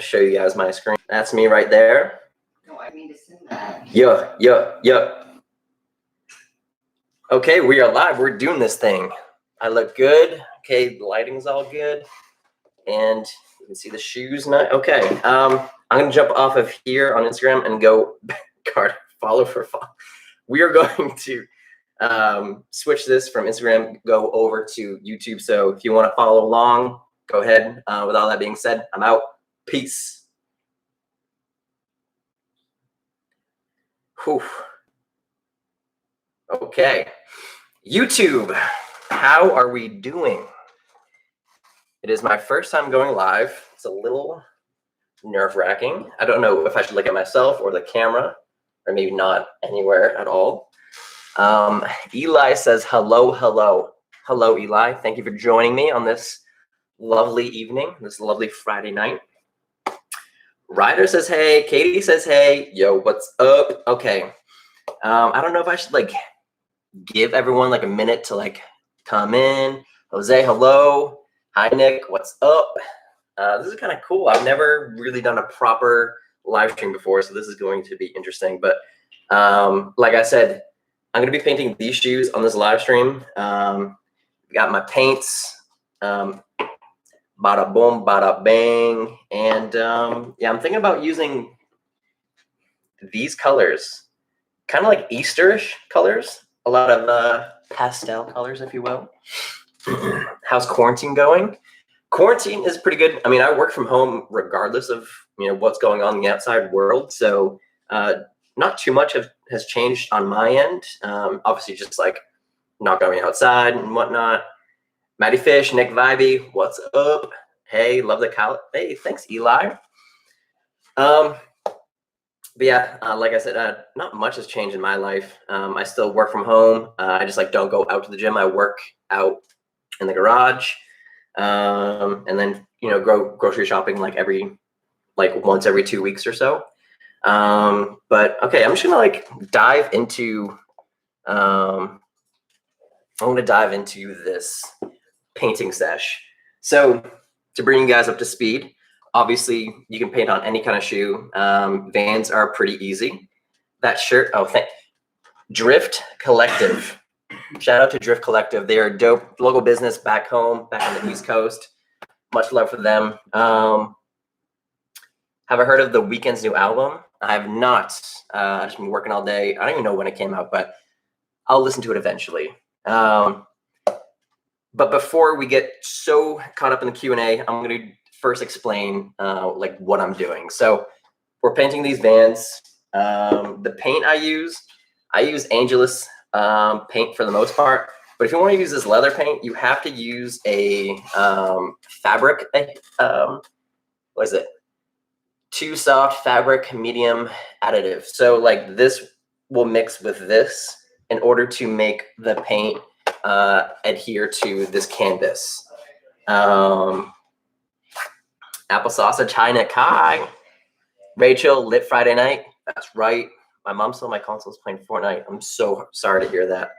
show you guys my screen. That's me right there. No, I mean to send that. Yeah. Okay, we are live. We're doing this thing. I look good. Okay, the lighting's all good. And you can see the shoes now. Okay, I'm gonna jump off of here on Instagram and go follow for follow. We are going to switch this from Instagram, go over to YouTube. So if you want to follow along, go ahead. With all that being said, I'm out. Peace. Whew. Okay, YouTube, how are we doing? It is my first time going live. It's a little nerve-wracking. I don't know if I should look at myself or the camera, or maybe not anywhere at all. Eli says, hello. Hello, Eli. Thank you for joining me on this lovely evening, this lovely Friday night. Ryder says, hey. Katie says, hey. Yo, what's up? Okay. I don't know if I should like give everyone like a minute to like come in. Jose, hello. Hi, Nick. What's up? This is kind of cool. I've never really done a proper live stream before, so this is going to be interesting. But like I said, I'm going to be painting these shoes on this live stream. Got my paints. Bada boom, bada bang. And yeah, I'm thinking about using these colors, kind of like Easterish colors. A lot of pastel colors, if you will. How's quarantine going? Quarantine is pretty good. I mean, I work from home regardless of what's going on in the outside world. So not too much has changed on my end. Obviously, just like not going outside and whatnot. Matty Fish, Nick Vibey, what's up? Hey, love the collab. Hey, thanks, Eli. But yeah, like I said, not much has changed in my life. I still work from home. I just like don't go out to the gym. I work out in the garage, and then go grocery shopping like once every 2 weeks or so. But okay, I'm just gonna like dive into. I'm gonna dive into this painting sesh. So to bring you guys up to speed, obviously you can paint on any kind of shoe. Vans are pretty easy. That shirt, Drift Collective. Shout out to Drift Collective. They are a dope local business back home, back on the East Coast. Much love for them. Have I heard of The Weeknd's new album? I have not. I've just been working all day. I don't even know when it came out, but I'll listen to it eventually. But before we get so caught up in the Q&A, I'm going to first explain like what I'm doing. So we're painting these Vans. The paint I use Angelus paint for the most part. But if you want to use this leather paint, you have to use a fabric. What is it? Too soft fabric medium additive. So like this will mix with this in order to make the paint adhere to this canvas. Apple sausage, hi Nick, hi. Rachel, lit Friday night. That's right. My mom saw my console's playing Fortnite. I'm so sorry to hear that.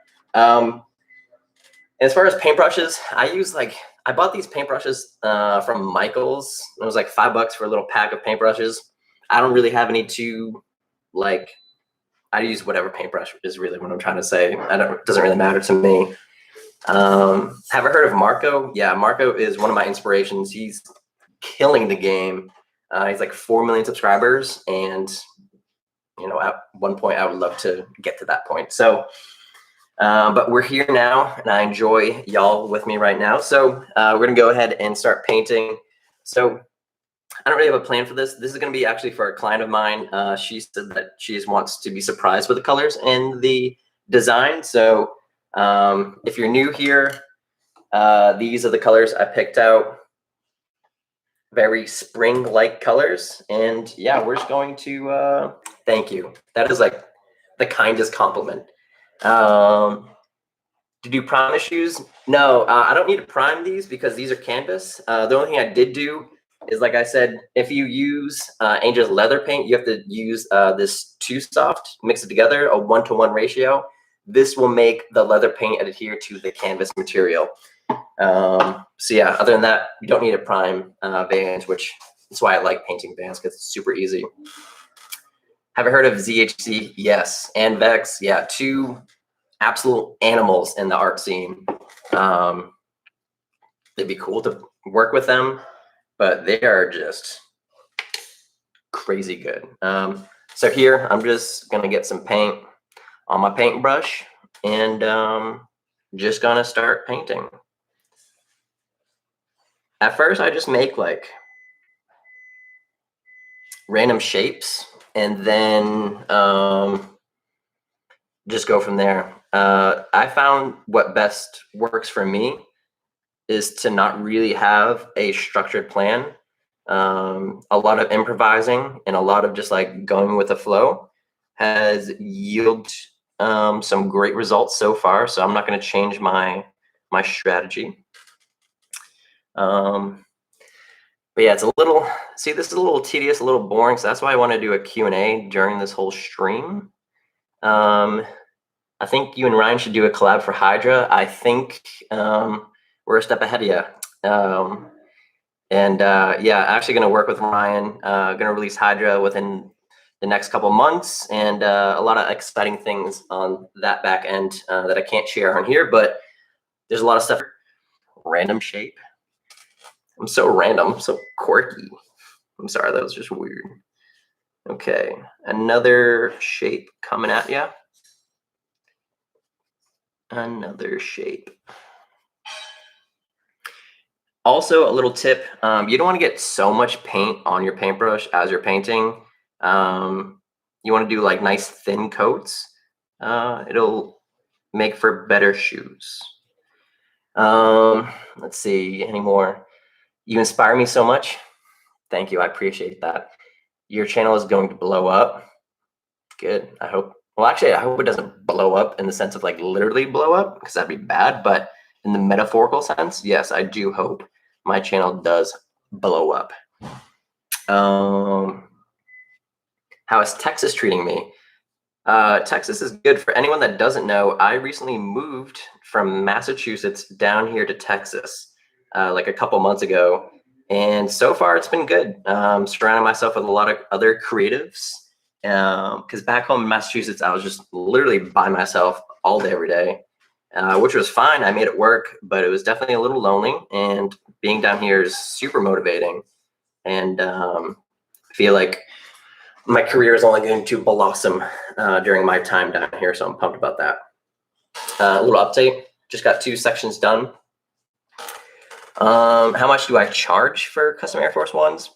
As far as paintbrushes, I bought these paintbrushes from Michael's. It was like $5 for a little pack of paintbrushes. I don't really have any I use whatever paintbrush is really what I'm trying to say. It doesn't really matter to me. Have I heard of Marco? Yeah, Marco is one of my inspirations. He's killing the game. He's like 4 million subscribers, and at one point I would love to get to that point. So, but we're here now, and I enjoy y'all with me right now. So we're gonna go ahead and start painting. So I don't really have a plan for this. This is gonna be actually for a client of mine. She said that she just wants to be surprised with the colors and the design. So if you're new here, these are the colors I picked out. Very spring-like colors. And yeah, we're just going to, thank you. That is like the kindest compliment. To do prime the shoes? No, I don't need to prime these because these are canvas. The only thing I did do is, like I said, if you use Angel's leather paint, you have to use this Too Soft, mix it together, a 1-to-1 ratio. This will make the leather paint adhere to the canvas material. So yeah, other than that, you don't need a prime Vans, which That's why I like painting vans, because it's super easy. Have I heard of ZHC? Yes. And Vex, yeah, two absolute animals in the art scene. It'd be cool to work with them, but they are just crazy good. So here, I'm just gonna get some paint on my paintbrush and just gonna start painting. At first, I just make like random shapes and then just go from there. I found what best works for me is to not really have a structured plan. A lot of improvising and a lot of just like going with the flow has yielded some great results so far. So I'm not going to change my strategy. But yeah, it's a little, see, this is a little tedious, a little boring. So that's why I want to do a Q&A during this whole stream. I think you and Ryan should do a collab for Hydra. I think we're a step ahead of you. Yeah, actually going to work with Ryan. Going to release Hydra within the next couple months, and a lot of exciting things on that back end that I can't share on here. But there's a lot of stuff. Random shape. I'm so random, so quirky. I'm sorry, that was just weird. Okay, another shape coming at you. Another shape. Also, a little tip, you don't want to get so much paint on your paintbrush as you're painting. You want to do like nice thin coats. It'll make for better shoes. Let's see, any more? You inspire me so much. Thank you, I appreciate that. Your channel is going to blow up. Good, I hope. Well, actually, I hope it doesn't blow up in the sense of like literally blow up, because that'd be bad. But in the metaphorical sense, yes, I do hope my channel does blow up. How is Texas treating me? Texas is good. For anyone that doesn't know, I recently moved from Massachusetts down here to Texas like a couple months ago. And so far it's been good. Surrounding myself with a lot of other creatives. Because back home in Massachusetts, I was just literally by myself all day, every day. Which was fine. I made it work, but it was definitely a little lonely. And being down here is super motivating. And I feel like my career is only going to blossom during my time down here. So I'm pumped about that. A little update. Just got 2 sections done. How much do I charge for custom Air Force Ones?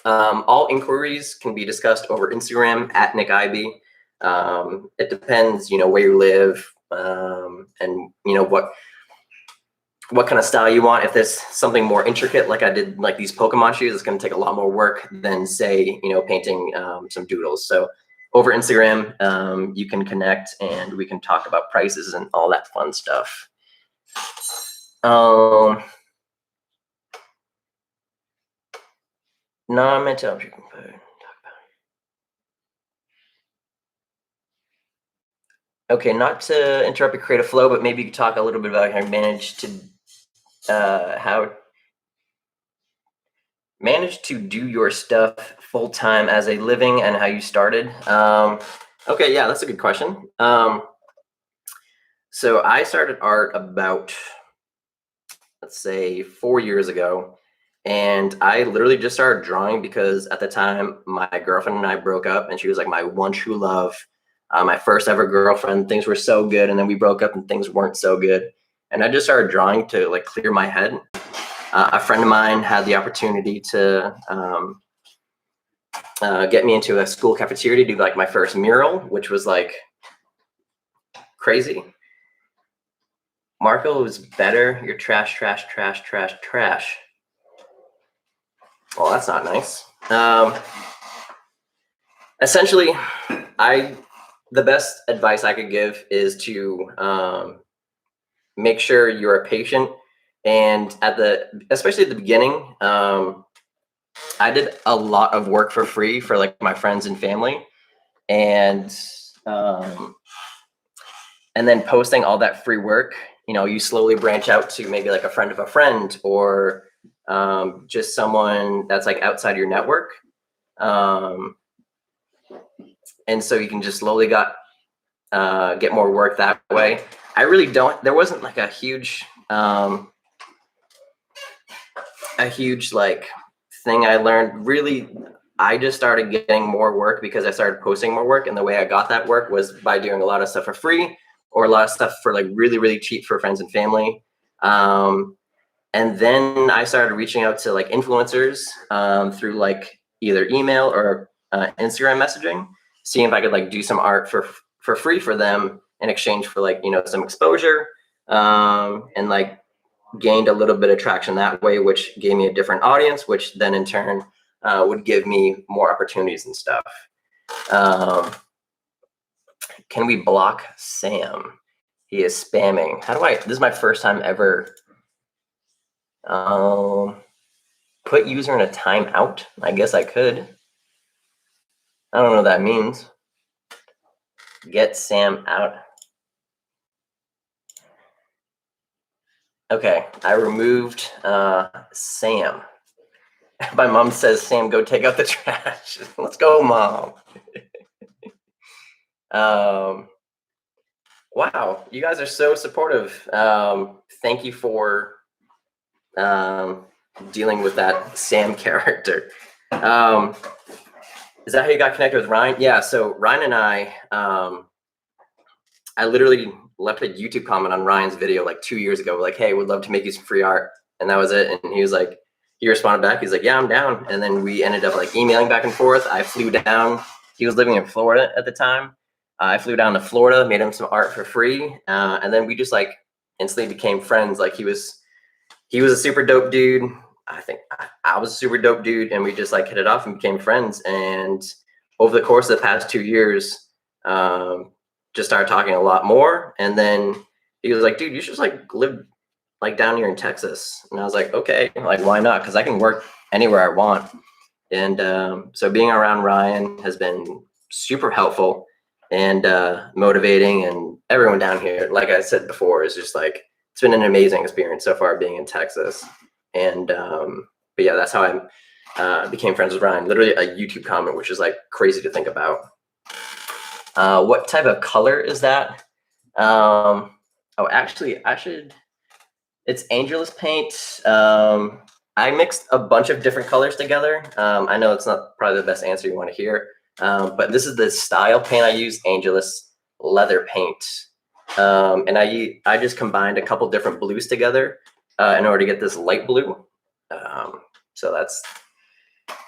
All inquiries can be discussed over Instagram at Nick Ivy. It depends, where you live, and what kind of style you want. If there's something more intricate, like I did, like these Pokemon shoes, it's going to take a lot more work than say, painting some doodles. So over Instagram, you can connect and we can talk about prices and all that fun stuff. Non-mental object. Okay, not to interrupt your creative flow, but maybe you could talk a little bit about how you managed to do your stuff full time as a living and how you started. Okay, yeah, that's a good question. So I started art about, let's say, 4 years ago. And I literally just started drawing because at the time my girlfriend and I broke up, and she was like my one true love, my first ever girlfriend. Things were so good, and then we broke up and things weren't so good. And I just started drawing to like clear my head. A friend of mine had the opportunity to get me into a school cafeteria to do like my first mural, which was like crazy. Marco was better. You're trash, trash, trash, trash, trash. Well, that's not nice. Essentially, the best advice I could give is to make sure you are patient. And especially at the beginning, I did a lot of work for free for like my friends and family, and then posting all that free work. You slowly branch out to maybe like a friend of a friend, or just someone that's like outside your network. And so you can just slowly get more work that way. I really don't, there wasn't like a huge like thing I learned. Really, I just started getting more work because I started posting more work. And the way I got that work was by doing a lot of stuff for free or a lot of stuff for like really, really cheap for friends and family. And then I started reaching out to like influencers through like either email or Instagram messaging, seeing if I could like do some art for free for them in exchange for like, you know, some exposure, and like gained a little bit of traction that way, which gave me a different audience, which then in turn would give me more opportunities and stuff. Can we block Sam? He is spamming. How do I, this is my first time ever. Put user in a timeout. I guess I could. I don't know what that means. Get Sam out. Okay, I removed Sam. My mom says, Sam, go take out the trash. Let's go, Mom. Wow, you guys are so supportive. Thank you for dealing with that Sam character. Is that how you got connected with Ryan? Yeah, so Ryan and I literally left a YouTube comment on Ryan's video like 2 years ago, like, hey, would love to make you some free art. And that was it. And he was like, he responded back. He's like, yeah, I'm down. And then we ended up like emailing back and forth. I flew down. He was living in Florida at the time. I flew down to Florida, made him some art for free. And then we just like instantly became friends. Like he was a super dope dude. I think I was a super dope dude. And we just like hit it off and became friends. And over the course of the past 2 years, just started talking a lot more. And then he was like, dude, you should just like live like down here in Texas. And I was like, okay, like why not? Because I can work anywhere I want. And so being around Ryan has been super helpful and motivating. And everyone down here, like I said before, is just like, it's been an amazing experience so far being in Texas. And but yeah, that's how I became friends with Ryan. Literally a YouTube comment, which is like crazy to think about. What type of color is that? Oh, actually, it's Angelus paint. I mixed a bunch of different colors together. I know it's not probably the best answer you want to hear, but this is the style paint I use, Angelus leather paint. And I just combined a couple different blues together in order to get this light blue. So that's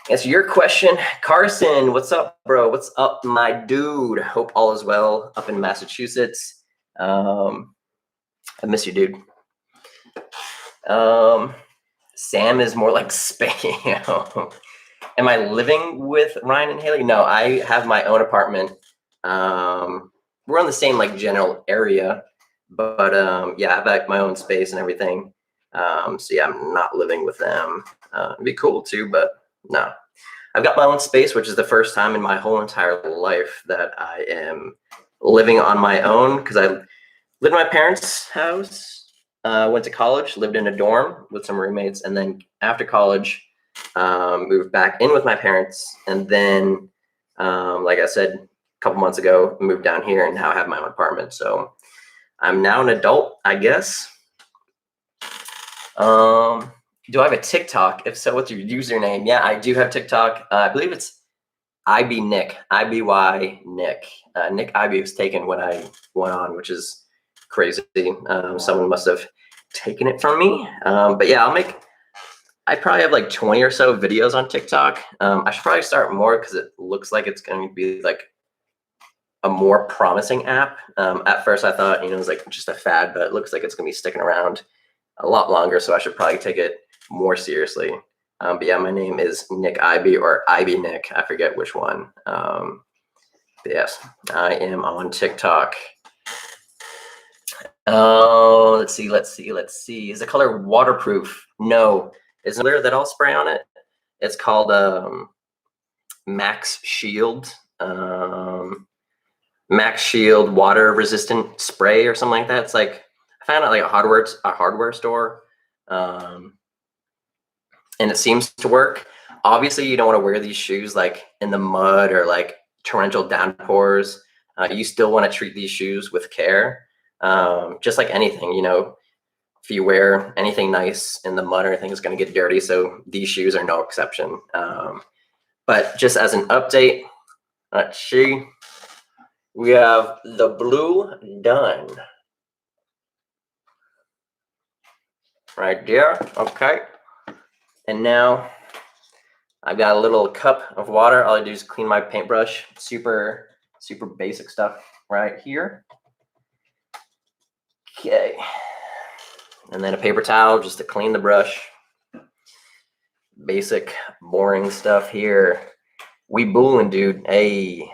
answer your question. Carson, what's up, bro? What's up, my dude? Hope all is well up in Massachusetts. I miss you, dude. Sam is more like spam. Am I living with Ryan and Haley? No, I have my own apartment. We're on the same like general area, but yeah, I have like my own space and everything. So yeah, I'm not living with them. It'd be cool too, but no. I've got my own space, which is the first time in my whole entire life that I am living on my own, because I lived in my parents' house, went to college, lived in a dorm with some roommates, and then after college, moved back in with my parents, and then, like I said, a couple months ago, moved down here, and now I have my own apartment. So I'm now an adult, I guess. Do I have a TikTok? If so, what's your username? Yeah, I do have TikTok. I believe it's IB Nick, IBY Nick. Nick IB was taken when I went on, which is crazy. Someone must have taken it from me. But yeah, I probably have like 20 or so videos on TikTok. I should probably start more because it looks like it's going to be like a more promising app. At first I thought, it was like just a fad, but it looks like it's going to be sticking around a lot longer. So I should probably take it more seriously. But yeah, my name is Nick Ib or Ib Nick. I forget which one. But yes, I am on TikTok. Let's see. Is the color waterproof? No. Is there that I'll spray on it? It's called Max Shield. Max Shield water resistant spray or something like that. It's like I found it like a hardware store. and it seems to work. Obviously, you don't want to wear these shoes like in the mud or like torrential downpours. You still want to treat these shoes with care, just like anything. If you wear anything nice in the mud or anything, it's going to get dirty. So these shoes are no exception. But just as an update, let's see. We have the blue done. Right there, okay. And now I've got a little cup of water. All I do is clean my paintbrush. Super, super basic stuff right here. Okay. And then a paper towel just to clean the brush. Basic, boring stuff here. We booling, dude. Hey.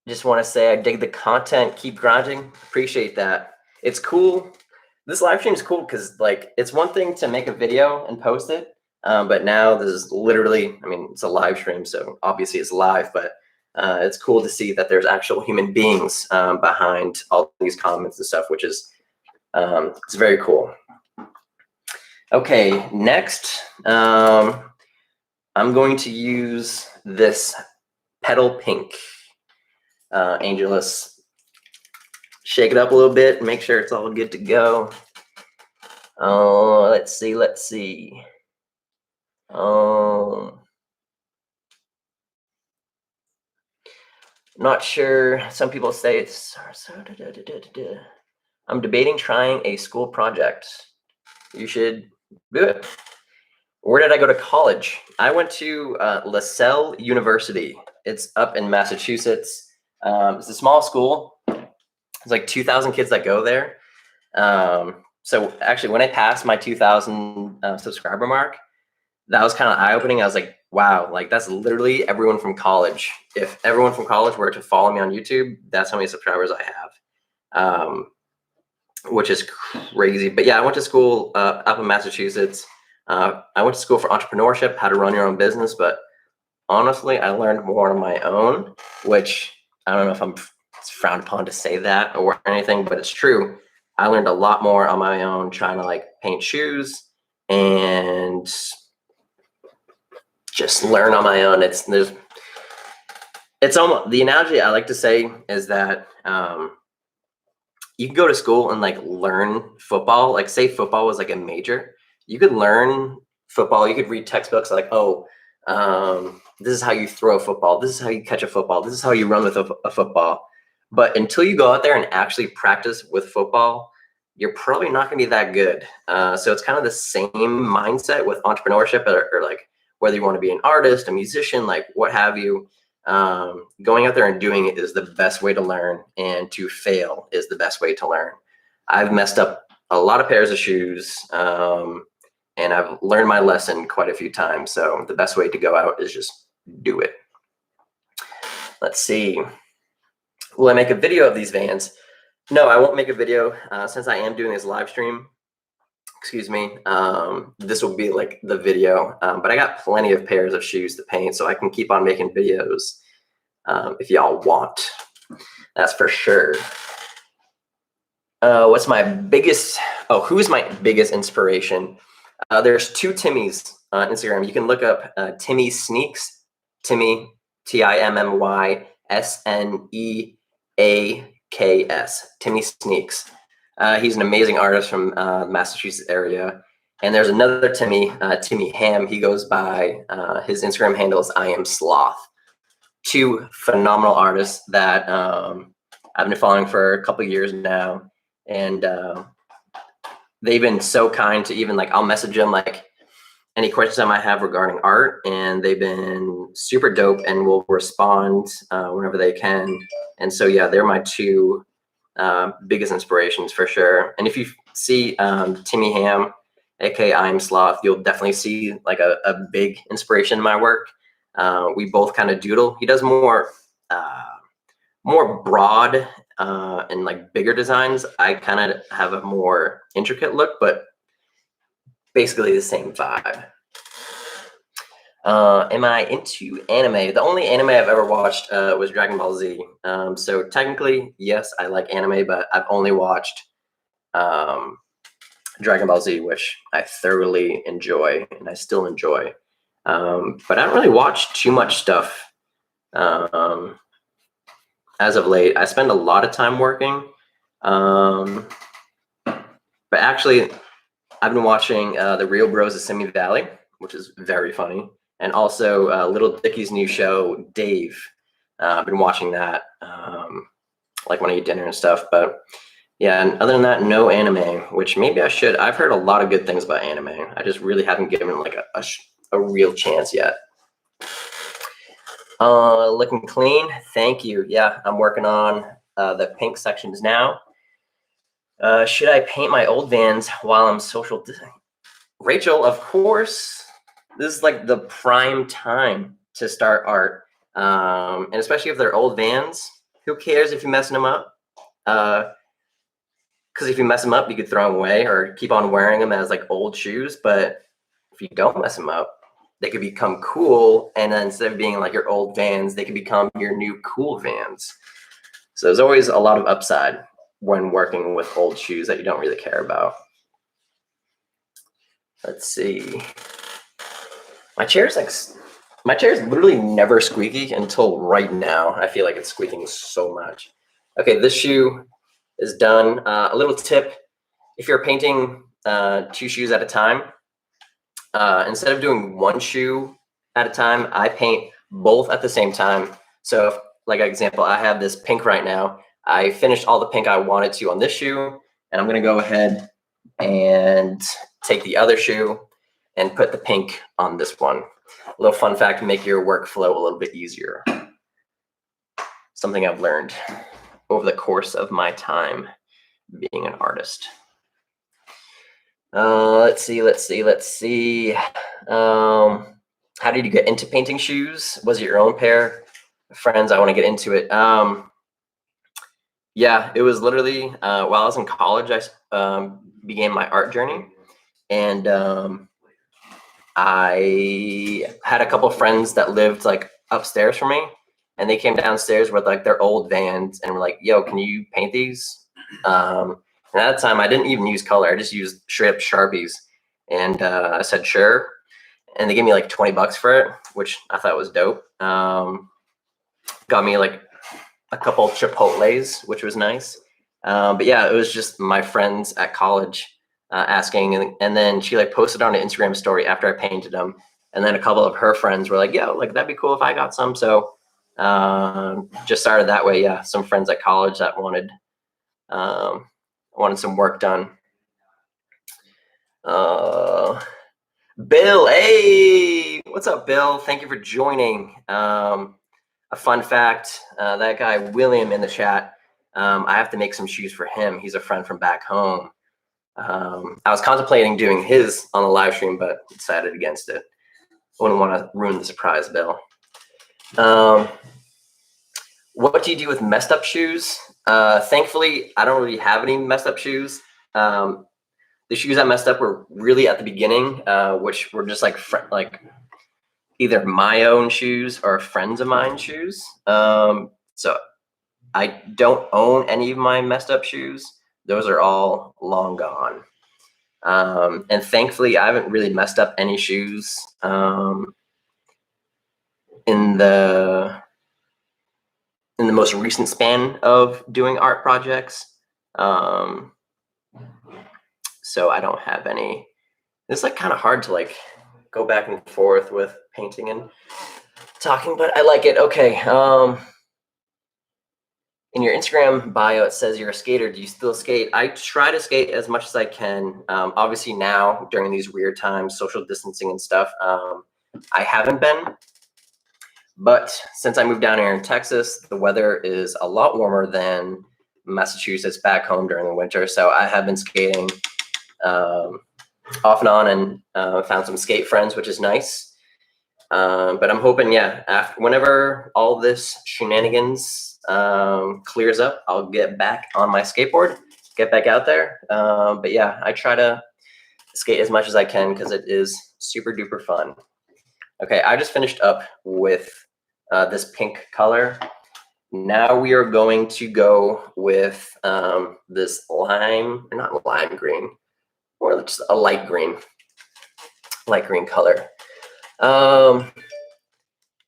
Just want to say I dig the content. Keep grinding. Appreciate that. It's cool. This live stream is cool because like it's one thing to make a video and post it, but now this is literally, I mean, it's a live stream, so obviously it's live, but it's cool to see that there's actual human beings behind all these comments and stuff, which is it's very cool. Okay, next, I'm going to use this Petal Pink. Angelus, shake it up a little bit, make sure it's all good to go. Let's see. Not sure. Some people say it's. I'm debating trying a school project. You should do it. Where did I go to college? I went to LaSalle University. It's up in Massachusetts. It's a small school. There's like 2,000 kids that go there. So actually, when I passed my 2,000 subscriber mark, that was kind of eye-opening. I was like, wow, like that's literally everyone from college. If everyone from college were to follow me on YouTube, that's how many subscribers I have, which is crazy. But yeah, I went to school up in Massachusetts. I went to school for entrepreneurship, how to run your own business. But honestly, I learned more on my own, which I don't know if it's frowned upon to say that or anything, but it's true. I learned a lot more on my own trying to like paint shoes and just learn on my own. It's almost, the analogy I like to say is that you can go to school and like learn football. Like say football was like a major, you could learn football. You could read textbooks like, oh, this is how you throw a football. This is how you catch a football. This is how you run with a football. But until you go out there and actually practice with football, you're probably not going to be that good. So it's kind of the same mindset with entrepreneurship or like whether you want to be an artist, a musician, like what have you. Going out there and doing it is the best way to learn, and to fail is the best way to learn. I've messed up a lot of pairs of shoes, and I've learned my lesson quite a few times. So the best way to go out is just do it. Let's see. Will I make a video of these Vans? No, I won't make a video since I am doing this live stream. Excuse me. This will be like the video, but I got plenty of pairs of shoes to paint, so I can keep on making videos if y'all want. That's for sure. What's my biggest? Oh, who's my biggest inspiration? There's two Timmys on Instagram. You can look up Timmy Sneaks. Timmy, TIMMYSNEAKS. Timmy Sneaks. He's an amazing artist from the Massachusetts area. And there's another Timmy, Timmy Ham. He goes by, his Instagram handle is I Am Sloth. Two phenomenal artists that I've been following for a couple of years now. And they've been so kind to even like, I'll message them like any questions I might have regarding art. And they've been super dope and will respond whenever they can. And so, yeah, they're my two biggest inspirations for sure. And if you see Timmy Ham, aka I Am Sloth, you'll definitely see like a big inspiration in my work. We both kind of doodle. He does more broad and like bigger designs. I kind of have a more intricate look, but basically the same vibe. Am I into anime? The only anime I've ever watched was Dragon Ball Z. So technically, yes, I like anime, but I've only watched Dragon Ball Z, which I thoroughly enjoy and I still enjoy. But I don't really watch too much stuff as of late. I spend a lot of time working. But actually, I've been watching The Real Bros of Simi Valley, which is very funny. And also Little Dicky's new show, Dave. I've been watching that like when I eat dinner and stuff. But yeah, and other than that, no anime, which maybe I should. I've heard a lot of good things about anime. I just really haven't given it like a real chance yet. Looking clean. Thank you. Yeah, I'm working on the pink sections now. Should I paint my old Vans while I'm social distancing? Rachel, of course. This is like the prime time to start art. And especially if they're old Vans. Who cares if you're messing them up? Because if you mess them up, you could throw them away or keep on wearing them as like old shoes. But if you don't mess them up, they could become cool. And then instead of being like your old Vans, they could become your new cool Vans. So there's always a lot of upside when working with old shoes that you don't really care about. Let's see. My chair's literally never squeaky until right now. I feel like it's squeaking so much. Okay, this shoe is done. A little tip, if you're painting 2 shoes at a time, instead of doing 1 shoe at a time, I paint both at the same time. So if, like example, I have this pink right now. I finished all the pink I wanted to on this shoe, and I'm gonna go ahead and take the other shoe and put the pink on this one. A little fun fact to make your workflow a little bit easier. Something I've learned over the course of my time being an artist. Let's see. How did you get into painting shoes? Was it your own pair? Friends, I want to get into it. Yeah, it was literally while I was in college, I began my art journey. And I had a couple of friends that lived like upstairs from me. And they came downstairs with like their old Vans and were like, yo, can you paint these? And at that time, I didn't even use color. I just used straight up Sharpies. And I said, sure. And they gave me like 20 bucks for it, which I thought was dope. Got me like a couple Chipotles, which was nice. But yeah, it was just my friends at college asking. And then she like posted on an Instagram story after I painted them. And then a couple of her friends were like, yo, like that'd be cool if I got some. So just started that way. Yeah, some friends at college that wanted some work done. Bill, hey, what's up, Bill? Thank you for joining. A fun fact, that guy William in the chat, I have to make some shoes for him. He's a friend from back home. I was contemplating doing his on the live stream, but decided against it. I wouldn't want to ruin the surprise, Bill. What do you do with messed up shoes? Thankfully, I don't really have any messed up shoes. The shoes I messed up were really at the beginning, which were just like either my own shoes or friends of mine's shoes. So I don't own any of my messed up shoes. Those are all long gone. And thankfully, I haven't really messed up any shoes in the most recent span of doing art projects. So I don't have any. It's like kind of hard to like go back and forth with painting and talking, but I like it. Okay. In your Instagram bio, it says you're a skater. Do you still skate? I try to skate as much as I can. Obviously now during these weird times, social distancing and stuff, I haven't been. But since I moved down here in Texas, the weather is a lot warmer than Massachusetts back home during the winter. So I have been skating off and on, and found some skate friends, which is nice. But I'm hoping, yeah, whenever all this shenanigans clears up, I'll get back on my skateboard, get back out there. But yeah, I try to skate as much as I can because it is super duper fun. Okay, I just finished up with this pink color. Now we are going to go with this not lime green. or just a light green color.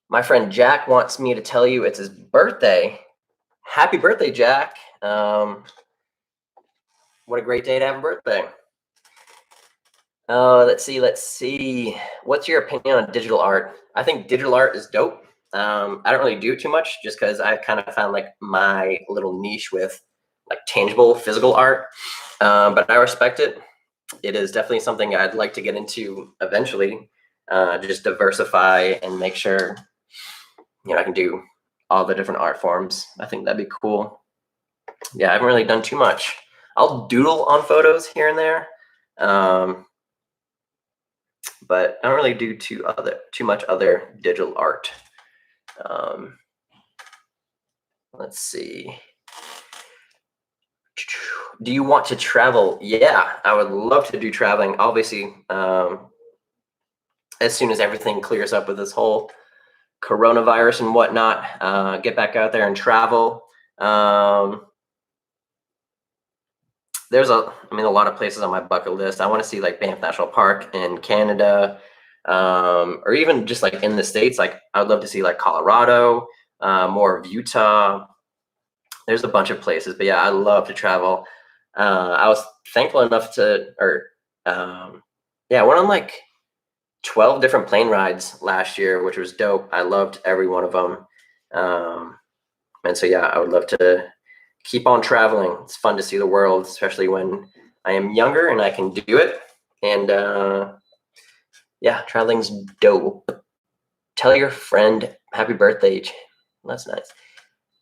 My friend Jack wants me to tell you it's his birthday. Happy birthday, Jack. What a great day to have a birthday. Let's see. What's your opinion on digital art? I think digital art is dope. I don't really do it too much just because I kind of found like my little niche with like tangible physical art. But I respect it. It is definitely something I'd like to get into eventually. Just diversify and make sure, I can do all the different art forms. I think that'd be cool. Yeah, I haven't really done too much. I'll doodle on photos here and there. But I don't really do too much other digital art. Let's see. Do you want to travel? Yeah, I would love to do traveling. Obviously, as soon as everything clears up with this whole coronavirus and whatnot, get back out there and travel. There's a lot of places on my bucket list. I want to see like Banff National Park in Canada, or even just like in the States. Like I would love to see like Colorado, more of Utah. There's a bunch of places, but yeah, I love to travel. I was thankful enough to, I went on like 12 different plane rides last year, which was dope. I loved every one of them. And so, yeah, I would love to keep on traveling. It's fun to see the world, especially when I am younger and I can do it. And traveling's dope. Tell your friend happy birthday. That's nice.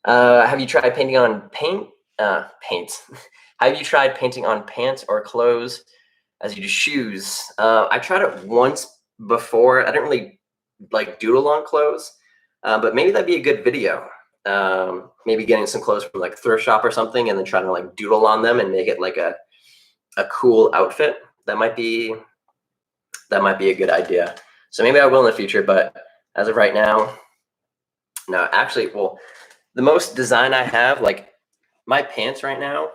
Have you tried painting on paints? Have you tried painting on pants or clothes as you do shoes? I tried it once before. I didn't really like doodle on clothes, but maybe that'd be a good video. Maybe getting some clothes from like a thrift shop or something and then trying to like doodle on them and make it like a cool outfit. That might be a good idea. So maybe I will in the future, but as of right now, no. Actually, well, the most design I have, like my pants right now,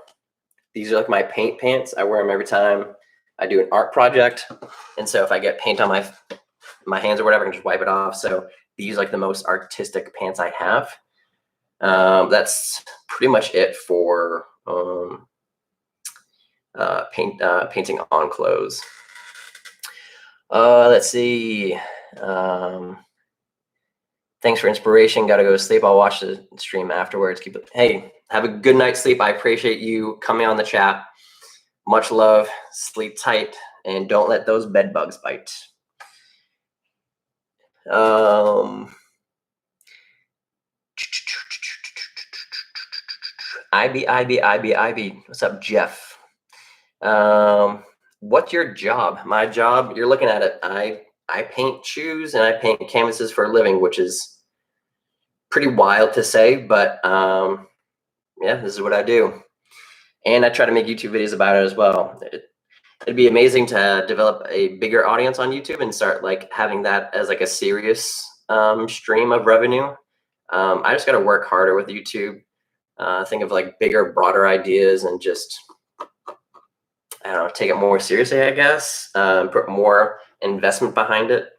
these are like my paint pants. I wear them every time I do an art project. And so if I get paint on my hands or whatever, I can just wipe it off. So these are like the most artistic pants I have. That's pretty much it for painting on clothes. Let's see. Thanks for inspiration. Got to go to sleep. I'll watch the stream afterwards. Hey, have a good night's sleep. I appreciate you coming on the chat. Much love. Sleep tight and don't let those bed bugs bite. IB. What's up, Jeff? What's your job? My job, you're looking at it. I paint shoes and I paint canvases for a living, which is pretty wild to say, but this is what I do. And I try to make YouTube videos about it as well. It'd be amazing to develop a bigger audience on YouTube and start like having that as like a serious stream of revenue. I just got to work harder with YouTube. Think of like bigger, broader ideas and just, I don't know, take it more seriously, I guess. Put more investment behind it.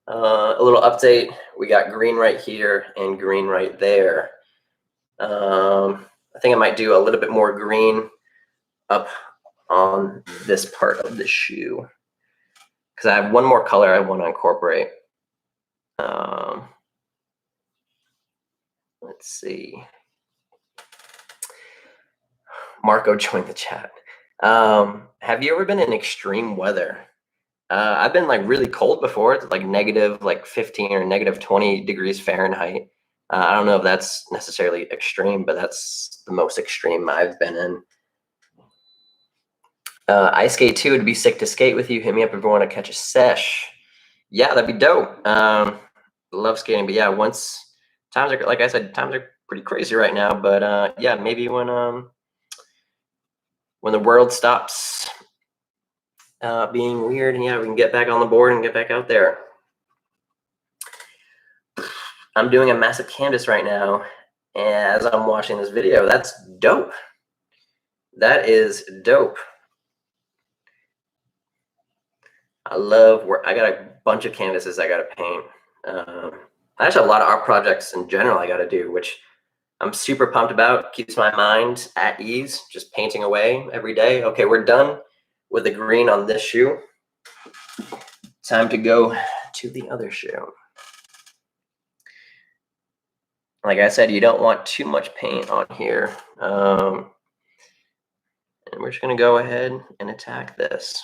A little update. We got green right here and green right there. I think I might do a little bit more green up on this part of the shoe because I have one more color I want to incorporate. Let's see. Marco joined the chat. Have you ever been in extreme weather? I've been like really cold before. It's like negative like 15 or negative 20 degrees Fahrenheit. I don't know if that's necessarily extreme, but that's the most extreme I've been in. Ice skate 2 would be sick to skate with you. Hit me up if you want to catch a sesh. Yeah, that'd be dope. Love skating, but yeah, once times are, like I said, times are pretty crazy right now. But yeah, maybe when the world stops being weird, and yeah, we can get back on the board and get back out there. I'm doing a massive canvas right now as I'm watching this video. That's dope. That is dope. I love work. I got a bunch of canvases I got to paint. I actually have a lot of art projects in general I got to do, which I'm super pumped about. Keeps my mind at ease, just painting away every day. Okay, we're done with the green on this shoe. Time to go to the other shoe. Like I said, you don't want too much paint on here. And we're just gonna go ahead and attack this.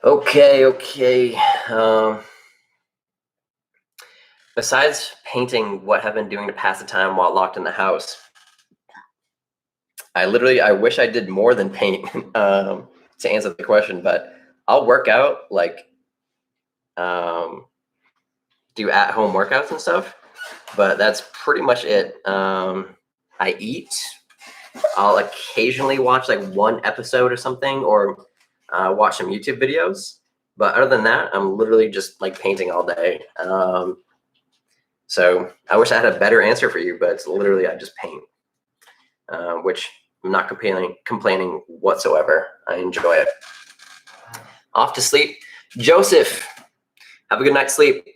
Okay. Besides painting, what have I been doing to pass the time while locked in the house? I wish I did more than paint to answer the question, but I'll work out, like do at-home workouts and stuff, but that's pretty much it. I eat. I'll occasionally watch like one episode or something, or watch some YouTube videos. But other than that, I'm literally just like painting all day. So I wish I had a better answer for you, but it's literally I just paint, which I'm not complaining whatsoever. I enjoy it. Off to sleep. Joseph, have a good night's sleep.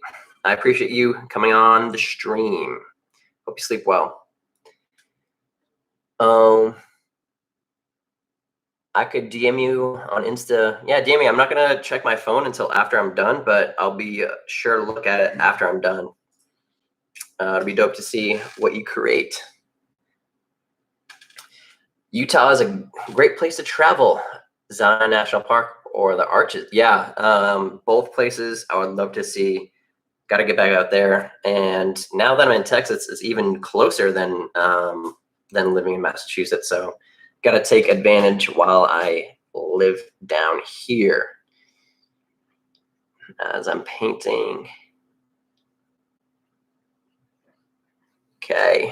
I appreciate you coming on the stream. Hope you sleep well. I could DM you on Insta. Yeah, DM me. I'm not gonna check my phone until after I'm done, but I'll be sure to look at it after I'm done. It'll be dope to see what you create. Utah is a great place to travel. Zion National Park or the Arches. Yeah, both places I would love to see. Got to get back out there. And now that I'm in Texas, it's even closer than living in Massachusetts. So got to take advantage while I live down here as I'm painting. Okay.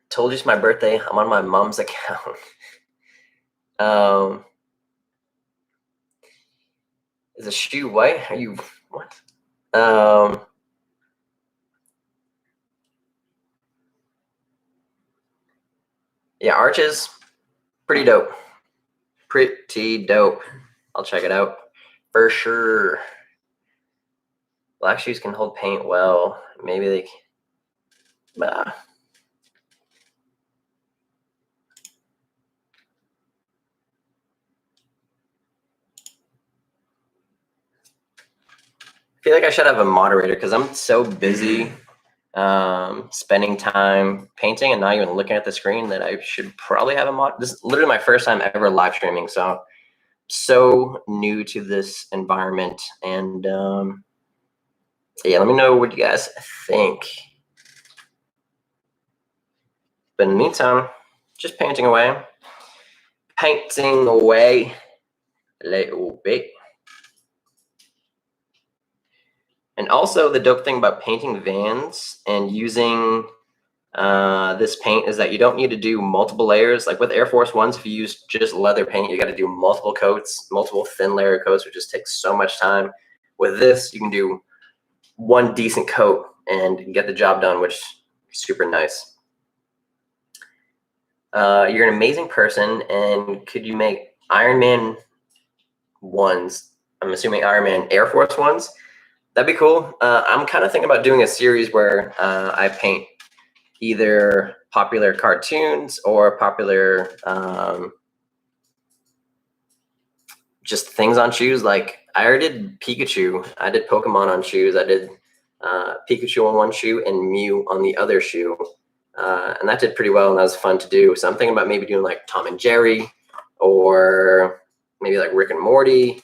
Told you it's my birthday. I'm on my mom's account. Is a shoe white? Are you what? Yeah, Arches, pretty dope. Pretty dope. I'll check it out for sure. Black shoes can hold paint well. Maybe they can. I feel like I should have a moderator because I'm so busy spending time painting and not even looking at the screen that I should probably have a mod. This is literally my first time ever live streaming, so new to this environment. And yeah, let me know what you guys think. But in the meantime, just painting away a little bit. And also the dope thing about painting vans and using this paint is that you don't need to do multiple layers. Like with Air Force Ones, if you use just leather paint, you got to do multiple coats, multiple thin layer coats, which just takes so much time. With this, you can do one decent coat and get the job done, which is super nice. You're an amazing person, and could you make Iron Man ones? I'm assuming Iron Man Air Force Ones. That'd be cool. I'm kind of thinking about doing a series where I paint either popular cartoons or popular just things on shoes. Like I already did Pikachu. I did Pokemon on shoes. I did Pikachu on one shoe and Mew on the other shoe. And that did pretty well, and that was fun to do. So I'm thinking about maybe doing like Tom and Jerry or maybe like Rick and Morty,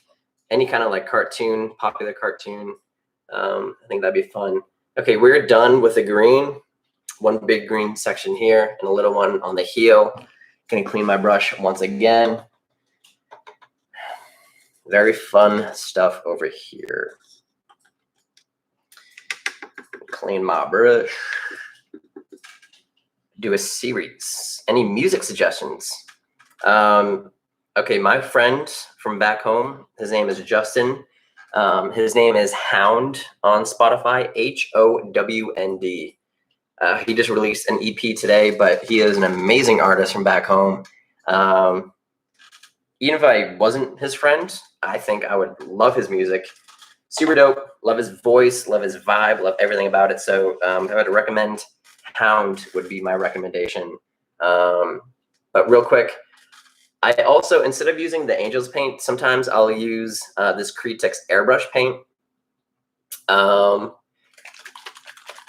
any kind of like cartoon, popular cartoon. I think that'd be fun. Okay, we're done with the green. One big green section here and a little one on the heel. Gonna clean my brush once again. Very fun stuff over here. Clean my brush. Do a series. Any music suggestions? Okay, my friend from back home, his name is Justin. His name is Hound on Spotify, HOWND. He just released an EP today, but he is an amazing artist from back home. Even if I wasn't his friend, I think I would love his music. Super dope. Love his voice, love his vibe, love everything about it. So if I had to recommend, Hound would be my recommendation. But real quick, I also, instead of using the Angels paint, sometimes I'll use this Cretex Airbrush paint.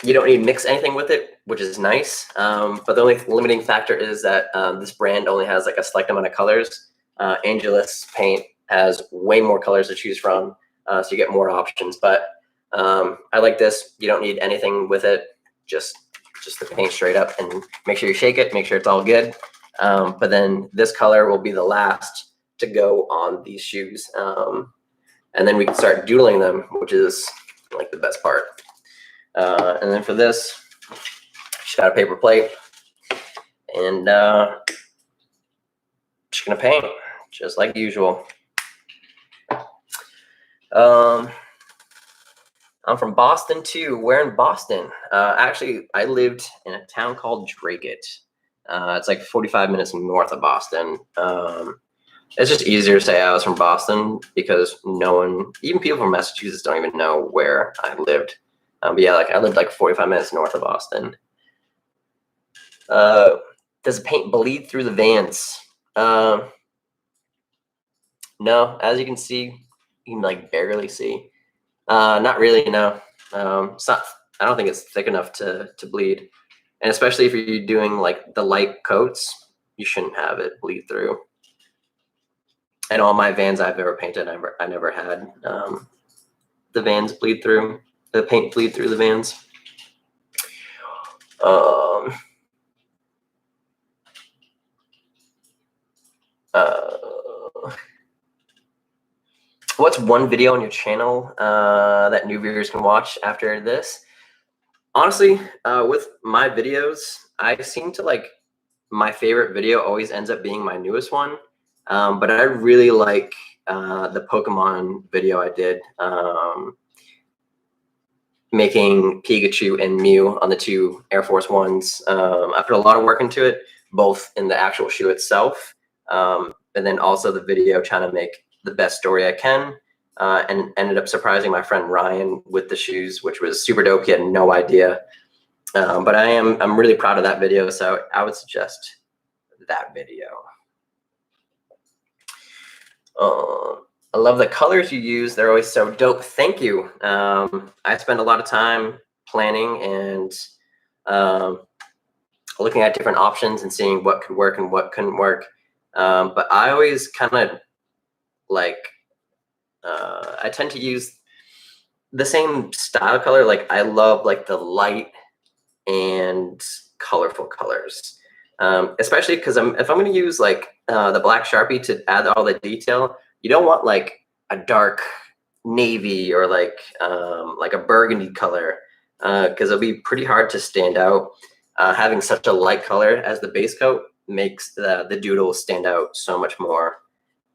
You don't need to mix anything with it, which is nice. But the only limiting factor is that this brand only has like a select amount of colors. Angelus paint has way more colors to choose from, so you get more options. But I like this. You don't need anything with it, just the paint straight up, and make sure you shake it, make sure it's all good. But then this color will be the last to go on these shoes. And then we can start doodling them, which is like the best part. And then for this, just got a paper plate, and just gonna paint just like usual. I'm from Boston too. Where in Boston? Actually, I lived in a town called Dracut. It's like 45 minutes north of Boston. It's just easier to say I was from Boston because no one, even people from Massachusetts, don't even know where I lived. But yeah, like I lived like 45 minutes north of Boston. Does the paint bleed through the Vans? No, as you can see, you can like barely see. Not really, no. It's not, I don't think it's thick enough to bleed. And especially if you're doing like the light coats, you shouldn't have it bleed through. And all my Vans I've ever painted, I never had the Vans bleed through, the paint bleed through the Vans. What's one video on your channel that new viewers can watch after this? Honestly, with my videos, I seem to like, my favorite video always ends up being my newest one. But I really like the Pokemon video I did, making Pikachu and Mew on the 2 Air Force Ones. I put a lot of work into it, both in the actual shoe itself, and then also the video trying to make the best story I can, and ended up surprising my friend Ryan with the shoes, which was super dope. He had no idea. But I'm really proud of that video, so I would suggest that video. I love the colors you use. They're always so dope. Thank you. I spend a lot of time planning and looking at different options and seeing what could work and what couldn't work. But I always kind of like, I tend to use the same style color. Like I love like the light and colorful colors. Especially because if I'm going to use like the black Sharpie to add all the detail, you don't want like a dark navy or like a burgundy color, because it'll be pretty hard to stand out. Having such a light color as the base coat makes the doodle stand out so much more.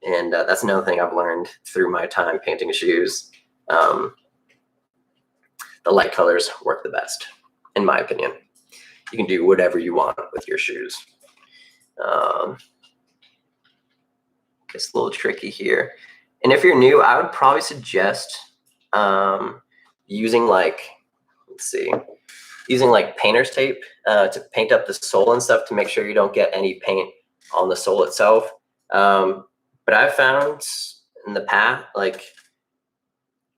And that's another thing I've learned through my time painting shoes. The light colors work the best, in my opinion. You can do whatever you want with your shoes. It's a little tricky here. And if you're new, I would probably suggest using like, using like painter's tape to paint up the sole and stuff to make sure you don't get any paint on the sole itself. But I've found in the past, like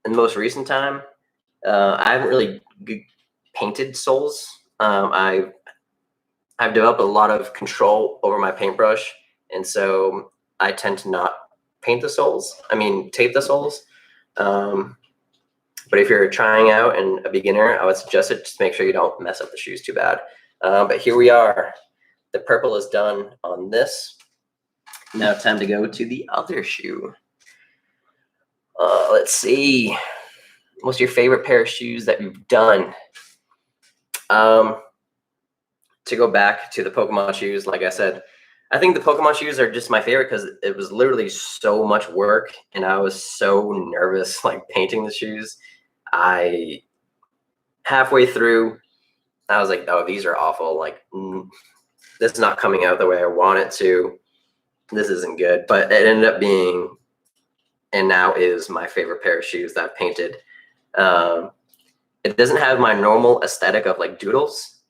in the most recent time, I haven't really painted soles. I've developed a lot of control over my paintbrush, and so I tend to not paint the soles. I mean, tape the soles. But if you're trying out and a beginner, I would suggest it. Just make sure you don't mess up the shoes too bad. But here we are. The purple is done on this. Now time to go to the other shoe. Let's see. What's your favorite pair of shoes that you've done? To go back to the Pokemon shoes, like I said, I think the Pokemon shoes are just my favorite because it was literally so much work and I was so nervous like painting the shoes. Halfway through, I was like, oh, these are awful. Like, this is not coming out the way I want it to. This isn't good. But it ended up being, and now is, my favorite pair of shoes that I've painted. It doesn't have my normal aesthetic of like doodles,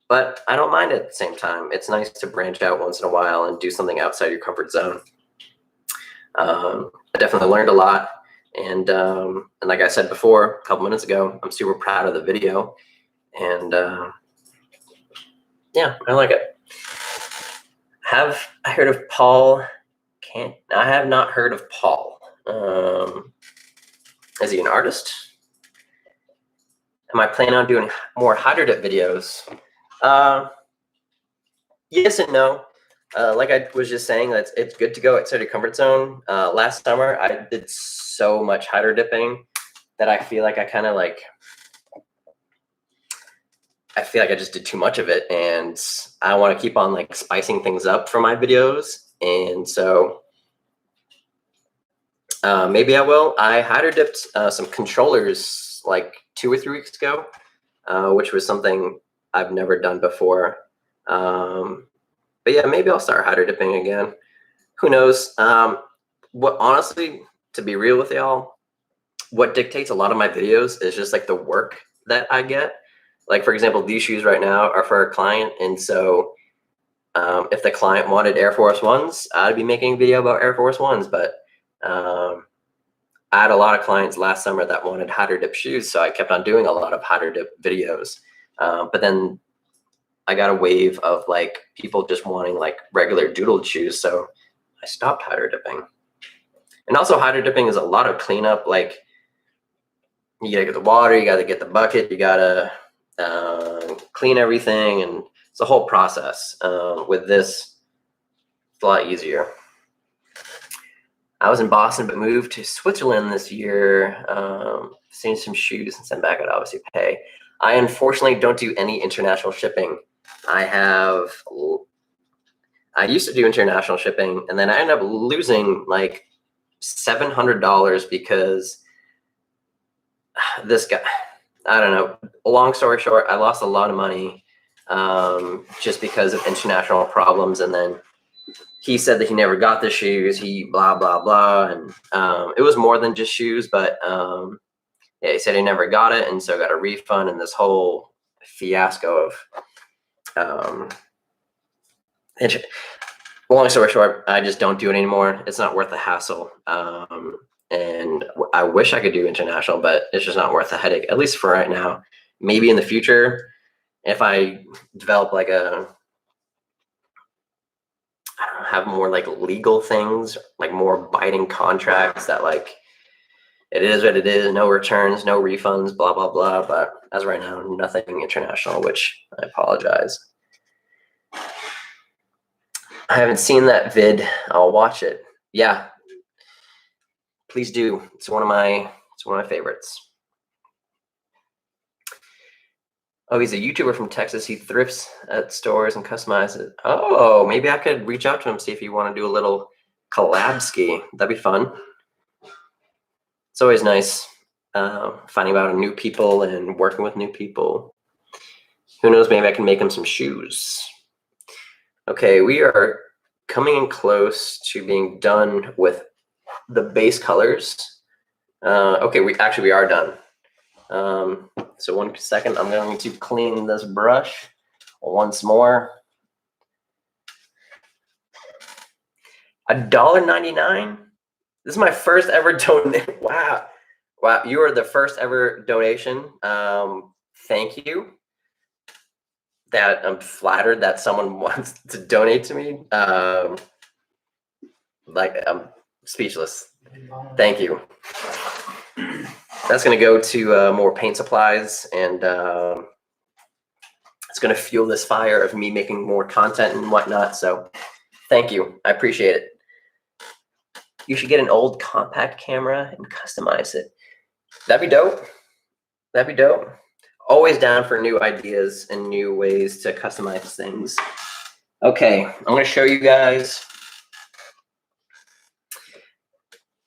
but I don't mind it at the same time. It's nice to branch out once in a while and do something outside your comfort zone. I definitely learned a lot. And like I said before, a couple minutes ago, I'm super proud of the video. And yeah, I like it. Have I heard of Paul? I have not heard of Paul. Is he an artist? Am I planning on doing more hydro dip videos? Yes and no. Like I was just saying, it's good to go outside your comfort zone. Last summer, I did so much hydro dipping that I feel like I just did too much of it, and I want to keep on like spicing things up for my videos. And so maybe I will. I hydro dipped some controllers like 2 or 3 weeks ago, which was something I've never done before. But yeah, maybe I'll start hydro dipping again. Who knows? What, honestly, to be real with y'all, what dictates a lot of my videos is just like the work that I get. Like, for example, these shoes right now are for a client. And so if the client wanted Air Force Ones, I'd be making a video about Air Force Ones. But I had a lot of clients last summer that wanted hydro dip shoes. So I kept on doing a lot of hydro dip videos. But then I got a wave of like people just wanting like regular doodled shoes. So I stopped hydro dipping. And also hydro dipping is a lot of cleanup. Like, you gotta get the water, you gotta get the bucket, you gotta clean everything, and it's a whole process. With this, it's a lot easier. I was in Boston but moved to Switzerland this year. Seeing some shoes and sent back, I'd obviously pay. I unfortunately don't do any international shipping. I used to do international shipping, and then I ended up losing like $700 because this guy, I don't know, long story short, I lost a lot of money just because of international problems. And then he said that he never got the shoes, he blah, blah, blah. And it was more than just shoes, but yeah, he said he never got it, and so got a refund, and this whole fiasco of long story short, I just don't do it anymore. It's not worth the hassle. And I wish I could do international, but it's just not worth the headache, at least for right now. Maybe in the future, if I develop like have more like legal things, like more biting contracts that like, it is what it is, no returns, no refunds, blah, blah, blah. But as of right now, nothing international, which I apologize. I haven't seen that vid. I'll watch it. Yeah, please do. It's one of my favorites. Oh, he's a YouTuber from Texas. He thrifts at stores and customizes it. Oh, maybe I could reach out to him, see if you want to do a little collab ski. That'd be fun. It's always nice finding out new people and working with new people. Who knows, maybe I can make him some shoes. Okay, we are coming in close to being done with the base colors. Okay, we are done. So 1 second, I'm going to clean this brush once more. $1.99. This is my first ever donation. Wow, you are the first ever donation. Thank you. That I'm flattered that someone wants to donate to me. Like, I'm speechless. Thank you. That's going to go to more paint supplies, and it's going to fuel this fire of me making more content and whatnot. So thank you. I appreciate it. You should get an old compact camera and customize it. That'd be dope. That'd be dope. Always down for new ideas and new ways to customize things. Okay, I'm going to show you guys.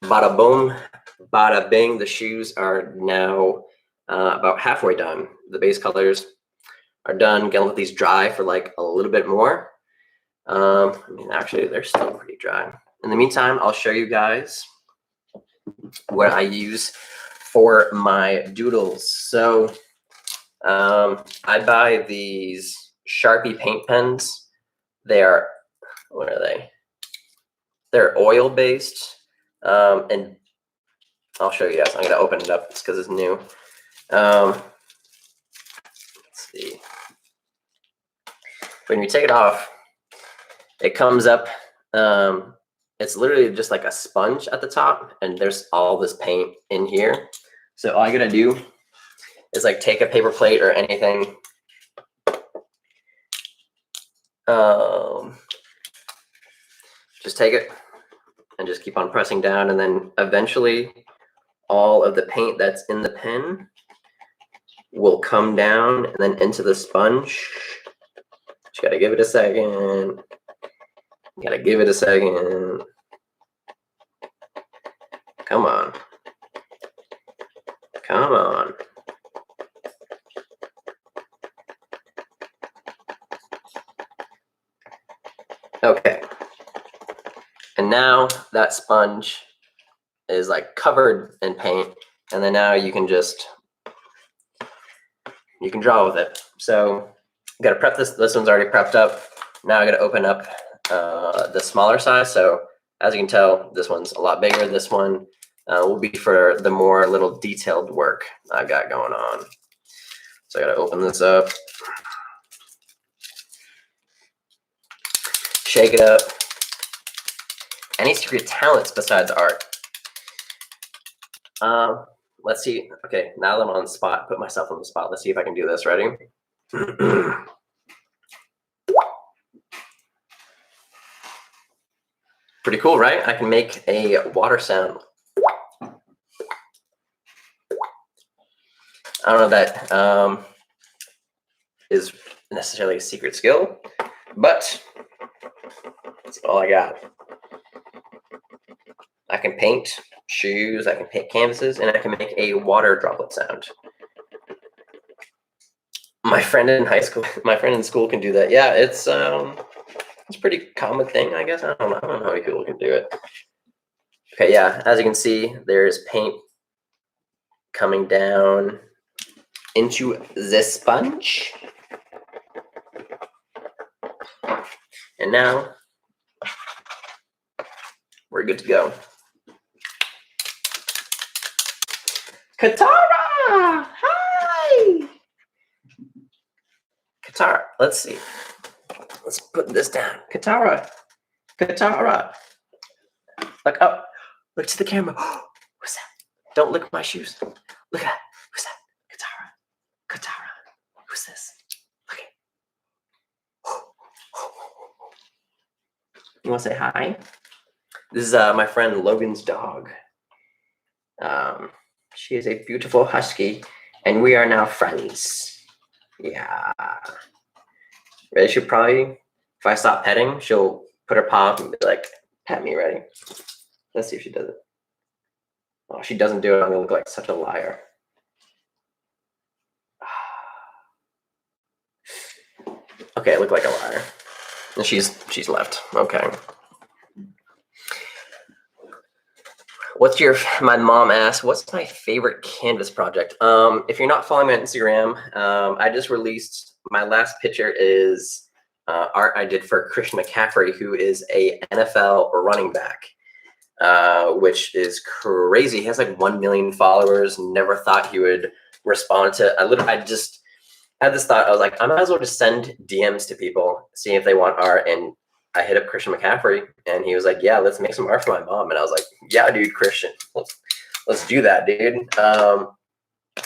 Bada boom, bada bing. The shoes are now about halfway done. The base colors are done. Gonna let these dry for like a little bit more. I mean, actually, they're still pretty dry. In the meantime, I'll show you guys what I use for my doodles. So I buy these Sharpie paint pens. They are, what are they? They're oil based, and I'll show you guys. I'm gonna open it up just because it's new. Let's see. When you take it off, it comes up. It's literally just like a sponge at the top, and there's all this paint in here. So all I gotta do is like take a paper plate or anything. Just take it and just keep on pressing down, and then eventually all of the paint that's in the pen will come down and then into the sponge. Just gotta give it a second. Gotta give it a second. Come on. Come on. Okay. And now that sponge is like covered in paint, and then now you can draw with it. So you gotta prep this. This one's already prepped up. Now I gotta open up the smaller size. So as you can tell, this one's a lot bigger. This one will be for the more little detailed work I've got going on. So I gotta open this up, shake it up. Any secret talents besides art? Let's see. Okay, now that I'm on the spot, put myself on the spot. Let's see if I can do this. Ready? Pretty cool, right? I can make a water sound. I don't know if that is necessarily a secret skill, but that's all I got. I can paint shoes, I can paint canvases, and I can make a water droplet sound. My friend in school can do that. Yeah, it's a pretty common thing, I guess. I don't know how many people can do it. Okay, yeah, as you can see, there's paint coming down into the sponge. And now we're good to go. Katara! Hi! Katara, let's see. Let's put this down. Katara! Katara! Look up. Look to the camera. Who's that? Don't lick my shoes. Look at that. Who's that? Katara. Katara. Who's this? Look at. You want to say hi? This is my friend Logan's dog. She is a beautiful husky, and we are now friends. Yeah. Ready? She'll probably, if I stop petting, she'll put her paw up and be like, pet me, ready? Let's see if she does it. Oh, she doesn't do it. I'm gonna look like such a liar. Okay, I look like a liar. And she's left. Okay. My mom asked, what's my favorite canvas project? If you're not following me on Instagram, I just released, my last picture is art I did for Christian McCaffrey, who is a NFL running back, which is crazy. He has like 1 million followers. Never thought he would respond to, I just had this thought. I was like, I might as well just send DMs to people, see if they want art. And I hit up Christian McCaffrey, and he was like, yeah, let's make some art for my mom. And I was like, yeah, dude, Christian, let's do that, dude. I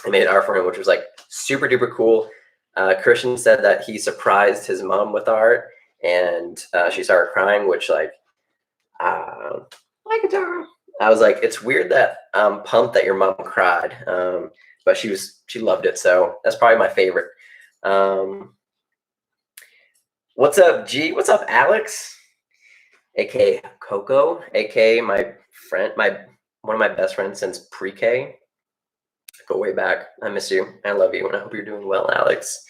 made art for him, which was like super duper cool. Christian said that he surprised his mom with art, and she started crying, which like, my guitar. I was like, it's weird that I'm pumped that your mom cried, but she loved it. So that's probably my favorite. What's up, G? What's up, Alex? AKA Coco, AKA my friend, one of my best friends since pre-K. Go way back. I miss you. I love you, and I hope you're doing well, Alex.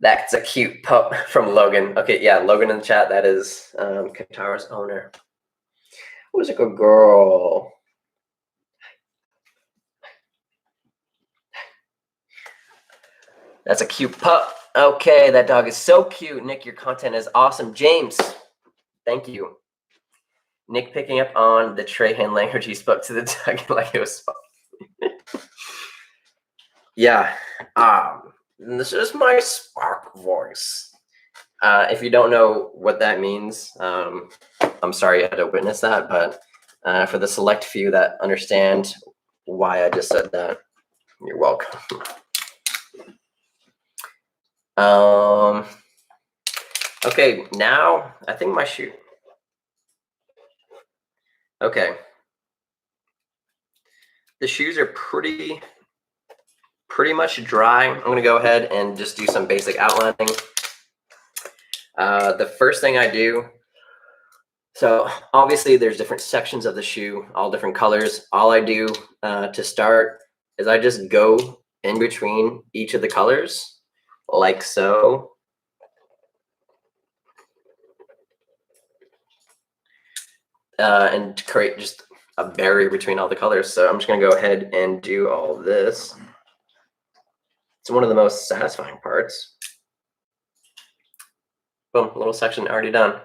That's a cute pup from Logan. Okay, yeah, Logan in the chat. That is Katara's owner. Who's a good girl? That's a cute pup. Okay, that dog is so cute. Nick, your content is awesome. James, thank you. Nick picking up on the tray hand language. He spoke to the dog like it was fun. Yeah. This is my Spark voice. If you don't know what that means, I'm sorry you had to witness that, but for the select few that understand why I just said that, you're welcome. Okay, now I think my shoe. Okay. The shoes are pretty much dry. I'm gonna go ahead and just do some basic outlining. The first thing I do, so obviously there's different sections of the shoe, all different colors. All I do to start is I just go in between each of the colors, like so. And create just a barrier between all the colors. So I'm just gonna go ahead and do all this. It's one of the most satisfying parts. Boom, little section already done.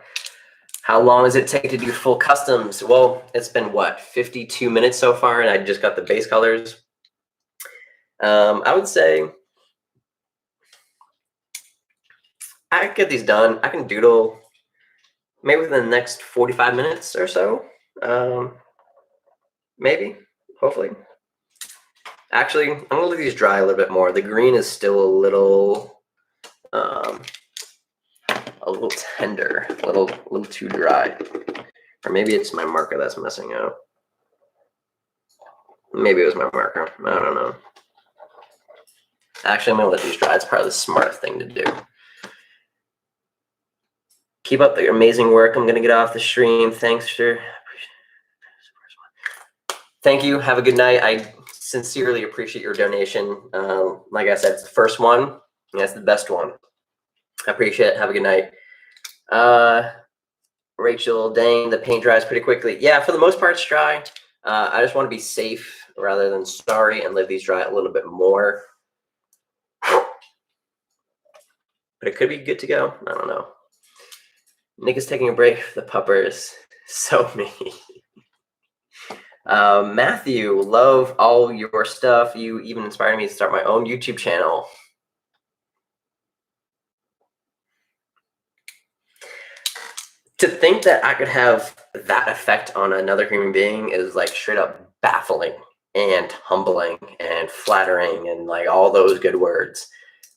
How long does it take to do full customs? Well, it's been what, 52 minutes so far, and I just got the base colors. I would say I can get these done. I can doodle maybe within the next 45 minutes or so. Maybe, hopefully. Actually, I'm gonna let these dry a little bit more. The green is still a little tender, a little too dry. Or maybe it's my marker that's messing up. Maybe it was my marker. I don't know. Actually, I'm gonna let these dry. It's probably the smartest thing to do. Keep up the amazing work. I'm gonna get off the stream. Thanks for. Thank you. Have a good night. I sincerely appreciate your donation. Like I said, it's the first one, and that's the best one. I appreciate it. Have a good night. Rachel, dang, the paint dries pretty quickly. Yeah, for the most part, it's dry. I just want to be safe rather than sorry and let these dry a little bit more. But it could be good to go. I don't know. Nick is taking a break. The puppers. So me. Matthew, love all your stuff. You even inspired me to start my own YouTube channel. To think that I could have that effect on another human being is like straight up baffling and humbling and flattering and like all those good words.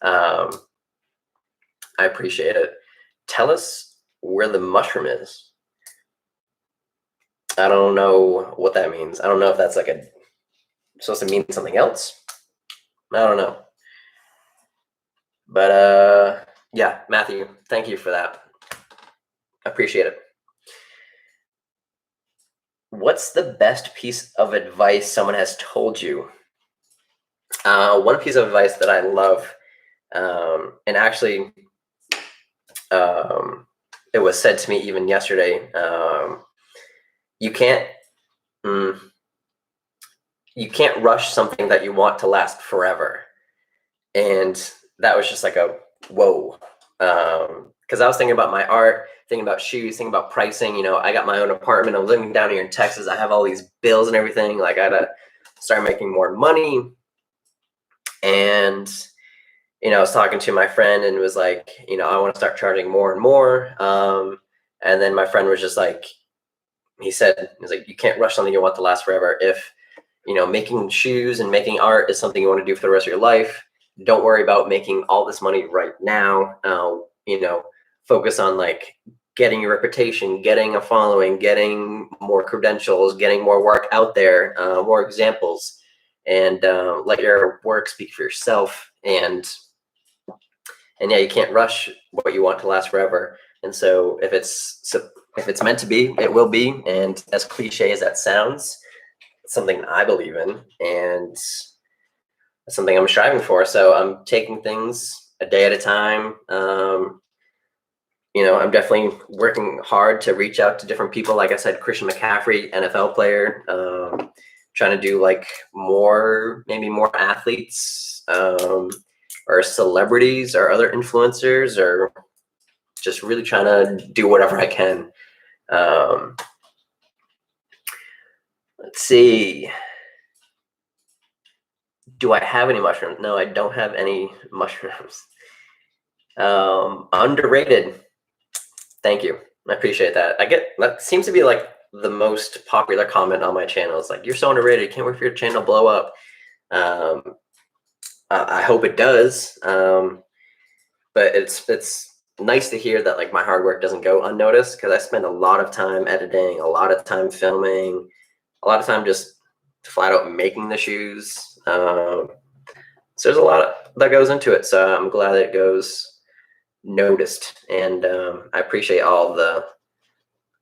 I appreciate it. Tell us where the mushroom is. I don't know what that means. I don't know if that's like supposed to mean something else. I don't know. But yeah, Matthew, thank you for that. Appreciate it. What's the best piece of advice someone has told you? One piece of advice that I love, and actually, it was said to me even yesterday. You can't rush something that you want to last forever. And that was just like a whoa. Because I was thinking about my art, thinking about shoes, thinking about pricing. You know, I got my own apartment. I'm living down here in Texas. I have all these bills and everything. Like, I gotta start making more money. And, you know, I was talking to my friend and was like, you know, I want to start charging more and more. And then my friend was just like, he's like, you can't rush something you want to last forever. If, you know, making shoes and making art is something you want to do for the rest of your life, don't worry about making all this money right now. You know, focus on like getting your reputation, getting a following, getting more credentials, getting more work out there, more examples, and let your work speak for yourself. And yeah, you can't rush what you want to last forever. And so if it's meant to be, it will be. And as cliche as that sounds, it's something I believe in, and it's something I'm striving for. So I'm taking things a day at a time. You know, I'm definitely working hard to reach out to different people. Like I said, Christian McCaffrey, NFL player, trying to do like maybe more athletes, or celebrities or other influencers, or just really trying to do whatever I can. Let's see. Do I have any mushrooms? No, I don't have any mushrooms. Underrated. Thank you. I appreciate that. That seems to be like the most popular comment on my channel. It's like, you're so underrated. Can't wait for your channel to blow up. I hope it does. But it's nice to hear that like my hard work doesn't go unnoticed, because I spend a lot of time editing, a lot of time filming, a lot of time just flat out making the shoes. So there's a lot that goes into it. So I'm glad that it goes noticed, and I appreciate all the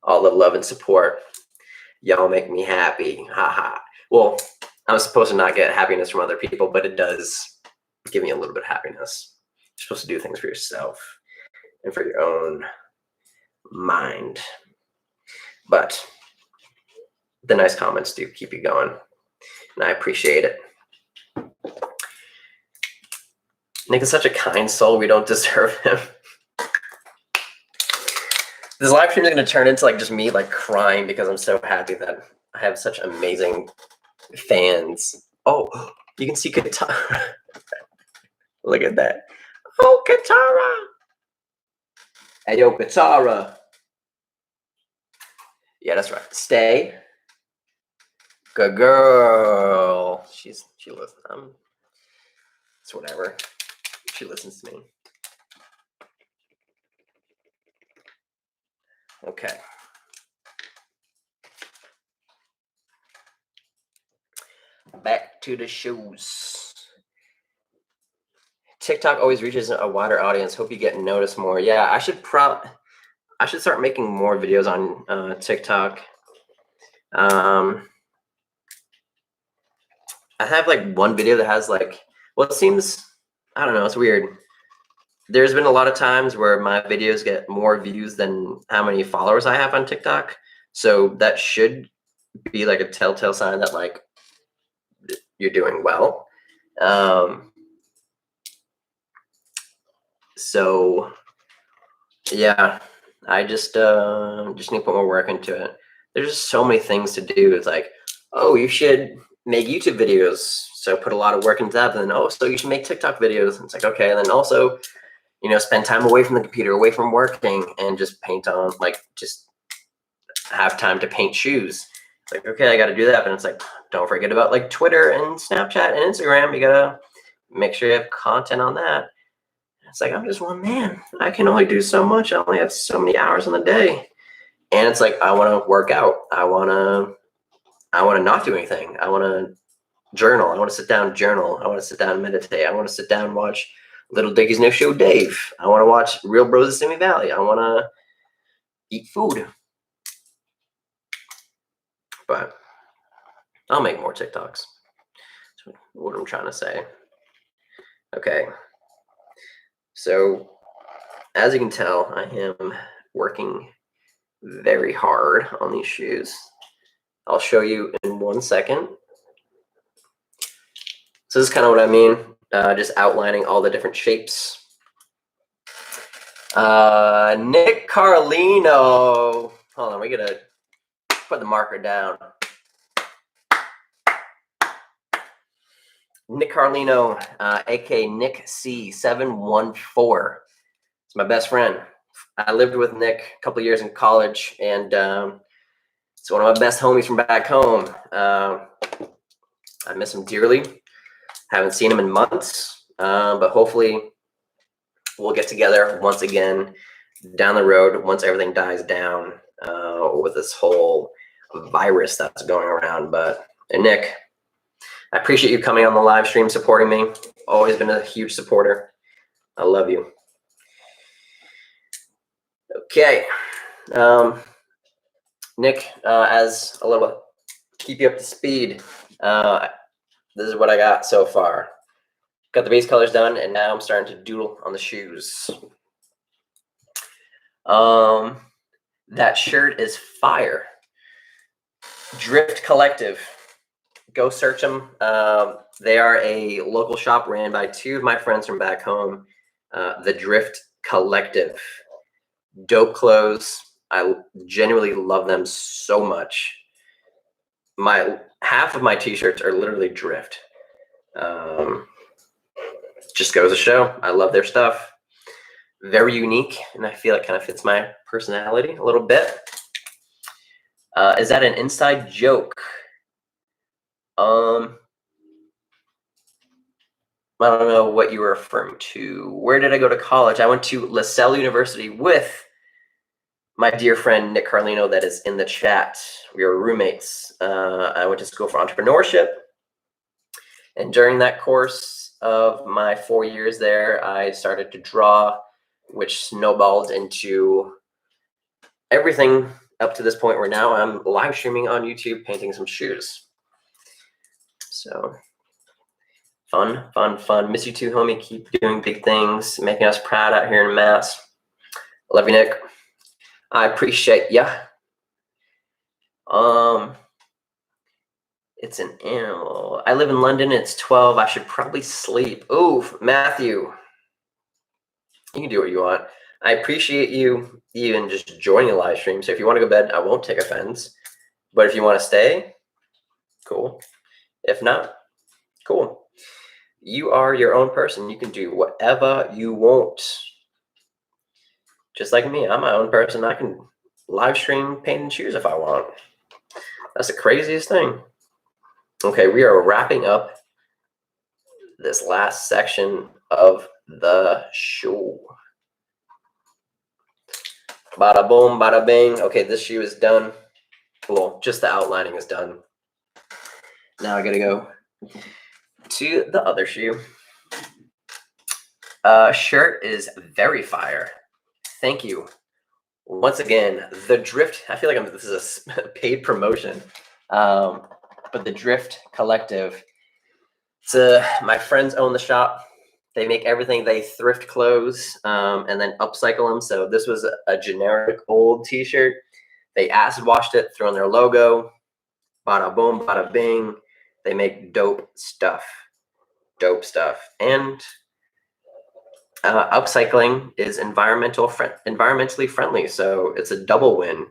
love and support. Y'all make me happy. Haha. Well, I'm supposed to not get happiness from other people, but it does give me a little bit of happiness. You're supposed to do things for yourself and for your own mind. But the nice comments do keep you going, and I appreciate it. Nick is such a kind soul. We don't deserve him. This live stream is going to turn into like just me like crying because I'm so happy that I have such amazing fans. Oh, you can see Katara. Look at that. Oh, Katara. Hey, yo, Katara. Yeah, that's right. Stay. Good girl. She listens. It's whatever. She listens to me. Okay. Back to the shoes. TikTok always reaches a wider audience. Hope you get noticed more. Yeah, I should start making more videos on TikTok. I have like one video that has like, well, it seems, I don't know, it's weird. There's been a lot of times where my videos get more views than how many followers I have on TikTok. So that should be like a telltale sign that like you're doing well. So yeah, I just need to put more work into it. There's just so many things to do. It's like, oh, you should make YouTube videos. So put a lot of work into that. And then, oh, so you should make TikTok videos. And it's like, okay. And then also, you know, spend time away from the computer, away from working, and just paint on, like, just have time to paint shoes. It's like, okay, I got to do that. But it's like, don't forget about like Twitter and Snapchat and Instagram. You got to make sure you have content on that. It's like, I'm just one man. I can only do so much. I only have so many hours in the day. And it's like, I want to work out. I want to not do anything. I want to journal. I want to sit down and journal. I want to sit down and meditate. I want to sit down and watch Little Dicky's new show, Dave. I want to watch Real Bros of Simi Valley. I want to eat food. But I'll make more TikToks. That's what I'm trying to say. Okay. So, as you can tell, I am working very hard on these shoes. I'll show you in 1 second. So this is kind of what I mean, just outlining all the different shapes. Nick Carlino. Hold on, we gotta put the marker down. Nick Carlino, aka Nick C714. It's my best friend. I lived with Nick a couple of years in college, and it's one of my best homies from back home. I miss him dearly. Haven't seen him in months, but hopefully we'll get together once again down the road once everything dies down with this whole virus that's going around. But and Nick, I appreciate you coming on the live stream, supporting me. Always been a huge supporter. I love you. Okay. Nick, as a little keep you up to speed, this is what I got so far. Got the base colors done, and now I'm starting to doodle on the shoes. That shirt is fire. Drift Collective. Go search them. They are a local shop ran by two of my friends from back home. The Drift Collective. Dope clothes. I genuinely love them so much. Half of my t-shirts are literally Drift. Just goes to show I love their stuff. Very unique, and I feel it kind of fits my personality a little bit. Is that an inside joke? I don't know what you were referring to. Where did I go to college? I went to LaSalle University with my dear friend Nick Carlino that is in the chat. We were roommates. I went to school for entrepreneurship. And during that course of my 4 years there, I started to draw, which snowballed into everything up to this point where now I'm live streaming on YouTube, painting some shoes. So fun, fun, fun. Miss you too, homie. Keep doing big things, making us proud out here in Mass. Love you, Nick. I appreciate ya. It's an animal. I live in London. It's 12. I should probably sleep. Oh, Matthew. You can do what you want. I appreciate you even just joining the live stream. So if you want to go to bed, I won't take offense. But if you want to stay, cool. If not, cool. You are your own person. You can do whatever you want. Just like me, I'm my own person. I can live stream painting shoes if I want. That's the craziest thing. Okay, we are wrapping up this last section of the show. Bada boom, bada bing. Okay, this shoe is done. Well, just the outlining is done. Now I gotta go to the other shoe. Shirt is very fire. Thank you. Once again, the Drift, I feel like this is a paid promotion. But the Drift Collective, my friends own the shop. They make everything. They thrift clothes and then upcycle them. So this was a generic old t-shirt. They acid washed it, threw on their logo. Bada boom, bada bing. They make dope stuff. Dope stuff. And upcycling is environmentally friendly. So it's a double win.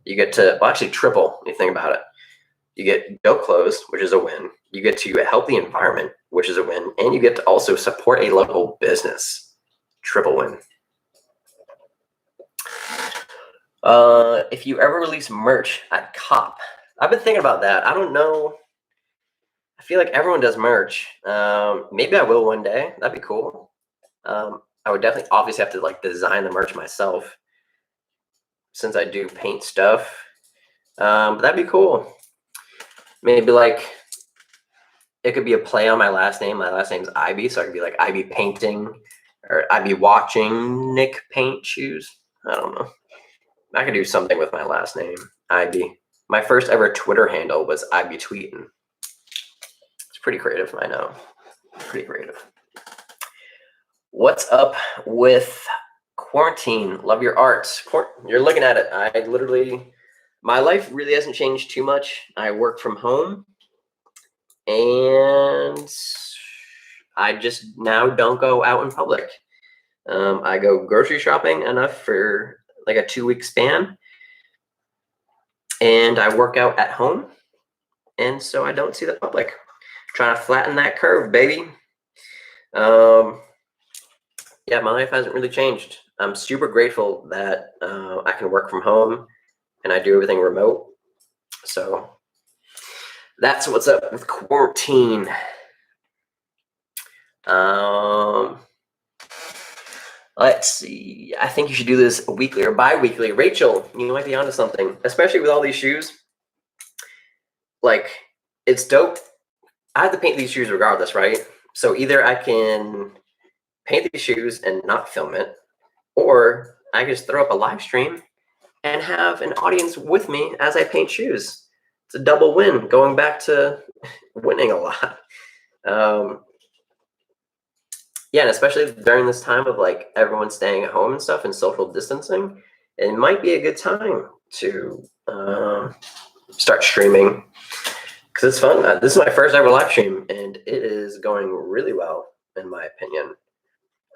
You get to, well, actually triple when you think about it. You get dope clothes, which is a win. You get to help the environment, which is a win. And you get to also support a local business. Triple win. If you ever release merch at COP, I've been thinking about that. I don't know. I feel like everyone does merch. Maybe I will one day. That'd be cool. I would definitely obviously have to like design the merch myself since I do paint stuff. But that'd be cool. Maybe like it could be a play on my last name. My last name's Ivy, so I could be like Ivy Painting or Ivy Watching Nick Paint Shoes. I don't know. I could do something with my last name, Ivy. My first ever Twitter handle was Ivy Tweetin'. It's pretty creative, I know. Pretty creative. What's up with quarantine? Love your art. You're looking at it. My life really hasn't changed too much. I work from home and I just now don't go out in public. I go grocery shopping enough for like a 2-week span, and I work out at home, and so I don't see the public. Trying to flatten that curve, baby. Yeah, my life hasn't really changed. I'm super grateful that I can work from home and I do everything remote. So that's what's up with quarantine. Let's see. I think you should do this weekly or bi-weekly. Rachel, you might be onto something, especially with all these shoes. Like, it's dope. I have to paint these shoes regardless, right? So either I can paint these shoes and not film it, or I can just throw up a live stream and have an audience with me as I paint shoes. It's a double win, going back to winning a lot. yeah, and especially during this time of like everyone staying at home and stuff and social distancing, it might be a good time to start streaming because it's fun. This is my first ever live stream, and it is going really well, in my opinion.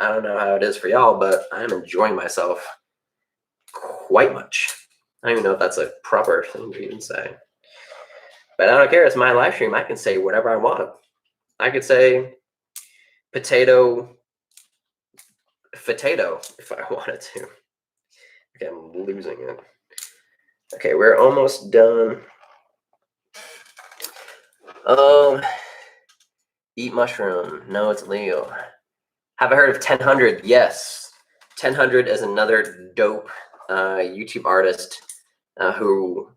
I don't know how it is for y'all, but I'm enjoying myself quite much. I don't even know if that's a proper thing to even say. But I don't care. It's my live stream. I can say whatever I want. I could say potato if I wanted to. Okay, I'm losing it. Okay, we're almost done. Eat mushroom. No, it's illegal. Have I heard of 1000? Yes. 1000 is another dope YouTube artist who,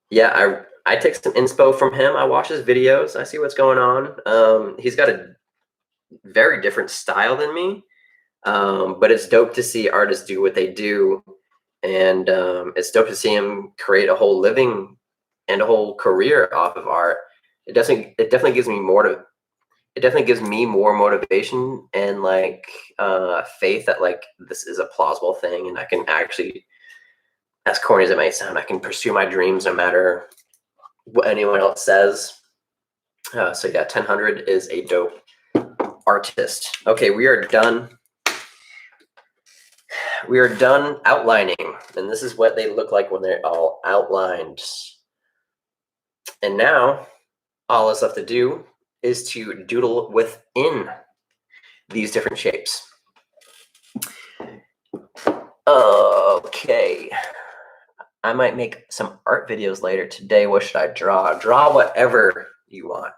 yeah, I take some inspo from him. I watch his videos. I see what's going on. He's got a very different style than me, but it's dope to see artists do what they do. And it's dope to see him create a whole living and a whole career off of art. It definitely gives me more motivation and like faith that like this is a plausible thing and I can actually, as corny as it might sound, I can pursue my dreams no matter what anyone else says. So yeah, 1000 is a dope artist. Okay, we are done. We are done outlining, and this is what they look like when they're all outlined. And now all that's left to do is to doodle within these different shapes. Okay. I might make some art videos later. Today, what should I draw? Draw whatever you want.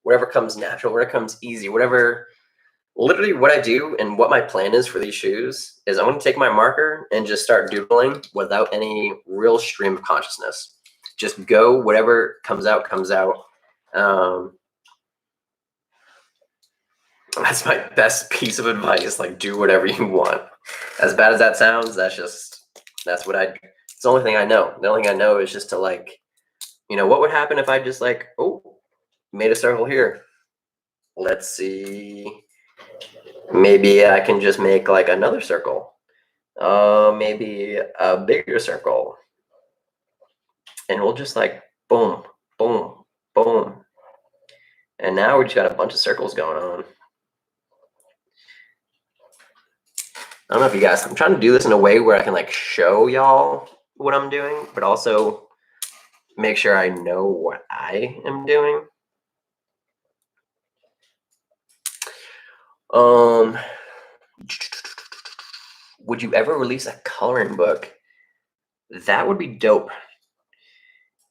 Whatever comes natural, whatever comes easy, whatever. Literally what I do and what my plan is for these shoes is I'm going to take my marker and just start doodling without any real stream of consciousness. Just go, whatever comes out, comes out. That's my best piece of advice. Like, do whatever you want. As bad as that sounds, that's what it's the only thing I know. The only thing I know is just to like, what would happen if I just like, made a circle here. Let's see. Maybe I can just make like another circle. Maybe a bigger circle. And we'll just like, boom, boom, boom. And now we just got a bunch of circles going on. I don't know if you guys, I'm trying to do this in a way where I can like show y'all what I'm doing, but also make sure I know what I am doing. Would you ever release a coloring book? That would be dope.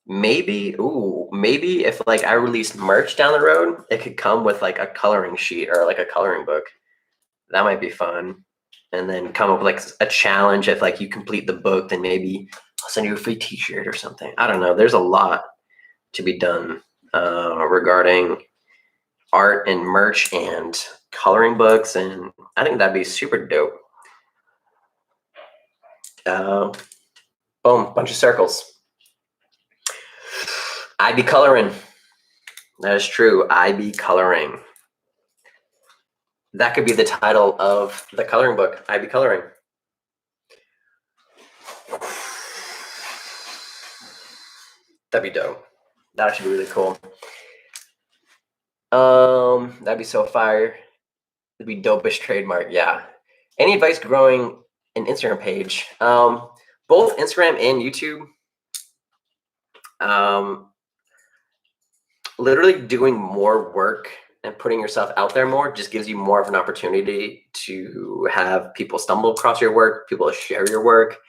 Maybe if like I release merch down the road, it could come with like a coloring sheet or like a coloring book. That might be fun. And then come up with like a challenge. If like you complete the book, then maybe I'll send you a free t-shirt or something. I don't know. There's a lot to be done regarding art and merch and coloring books. And I think that'd be super dope. Boom, bunch of circles. I be coloring. That is true. I be coloring. That could be the title of the coloring book. I be coloring. That'd be dope. That'd actually be really cool. That'd be so fire. It'd be dopest trademark. Yeah. Any advice growing an Instagram page? Both Instagram and YouTube. Literally doing more work and putting yourself out there more just gives you more of an opportunity to have people stumble across your work, people share your work.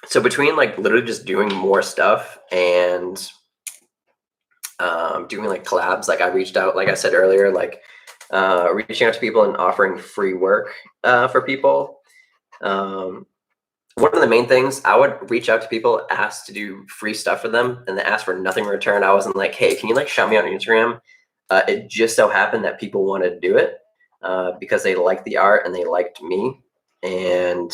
So between like literally just doing more stuff and doing like collabs, like I reached out, like I said earlier, like reaching out to people and offering free work for people. One of the main things, I would reach out to people, ask to do free stuff for them, and they ask for nothing in return. I wasn't like, hey, can you like shout me on Instagram? It just so happened that people wanted to do it because they liked the art and they liked me and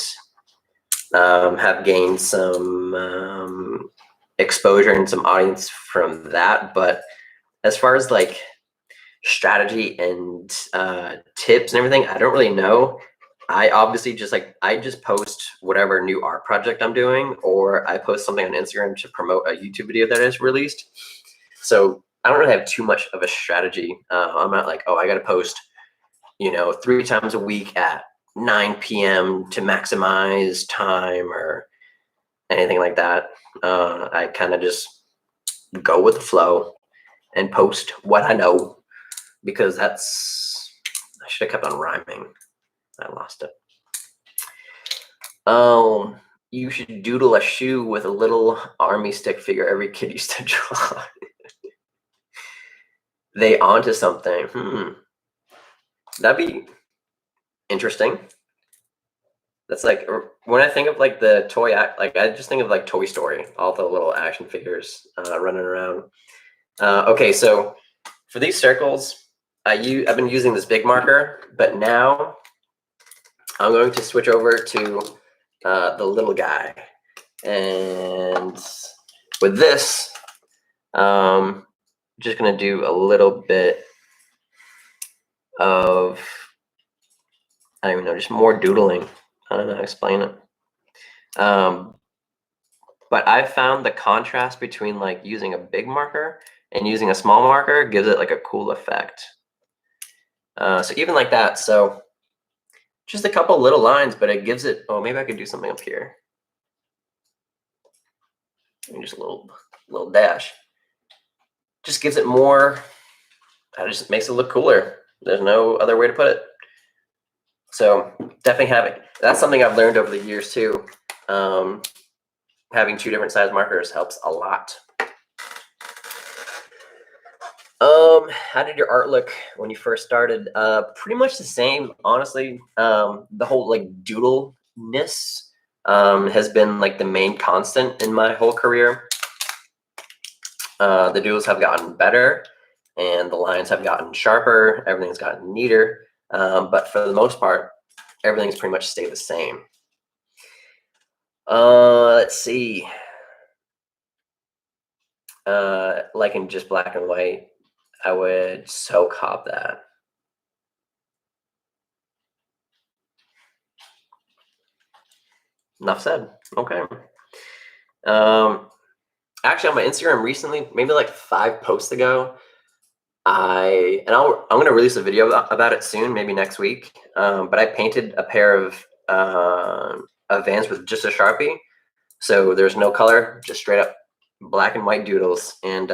have gained some exposure and some audience from that. But as far as like strategy and tips and everything, I don't really know. I obviously I just post whatever new art project I'm doing, or I post something on Instagram to promote a YouTube video that is released. So I don't really have too much of a strategy. I'm not like, oh, I got to post, 3 times a week at 9 p.m. to maximize time or anything like that. I kind of just go with the flow and post what I know, because I should have kept on rhyming. I lost it. You should doodle a shoe with a little army stick figure every kid used to draw. They onto something. That'd be interesting. That's like, when I think of like the toy act, like I just think of like Toy Story, all the little action figures running around. Okay, so for these circles, I've been using this big marker, but now I'm going to switch over to the little guy. And with this, just gonna do a little bit of, I don't even know, just more doodling. I don't know how to explain it. But I've found the contrast between like using a big marker and using a small marker gives it like a cool effect. So even like that, so just a couple little lines, but it gives it, oh, maybe I could do something up here. And just a little dash. Just gives it more, that just makes it look cooler. There's no other way to put it. So definitely that's something I've learned over the years too. Having 2 different size markers helps a lot. How did your art look when you first started? Pretty much the same, honestly. The whole like doodle-ness has been like the main constant in my whole career. The doodles have gotten better and the lines have gotten sharper. Everything's gotten neater. But for the most part, everything's pretty much stayed the same. Let's see. Like in just black and white, I would so cop that. Enough said. Okay. Actually, on my Instagram recently, maybe like 5 posts ago, I'm gonna release a video about it soon, maybe next week. But I painted a pair of Vans with just a Sharpie, so there's no color, just straight up black and white doodles. And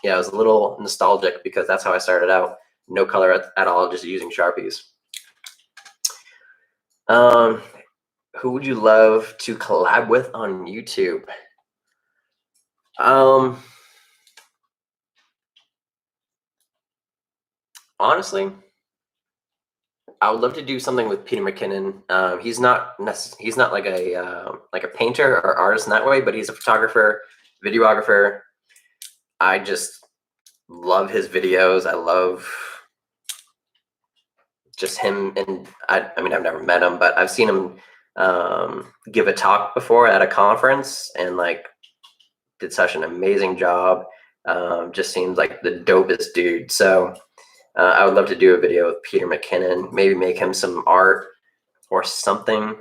yeah, I was a little nostalgic because that's how I started out. No color at all, just using Sharpies. Who would you love to collab with on YouTube? Honestly, I would love to do something with Peter McKinnon. He's not like a painter or artist in that way, but he's a photographer, videographer. I just love his videos. I love just him, and I mean, I've never met him, but I've seen him give a talk before at a conference, and like did such an amazing job. Just seems like the dopest dude. So I would love to do a video with Peter McKinnon, maybe make him some art or something.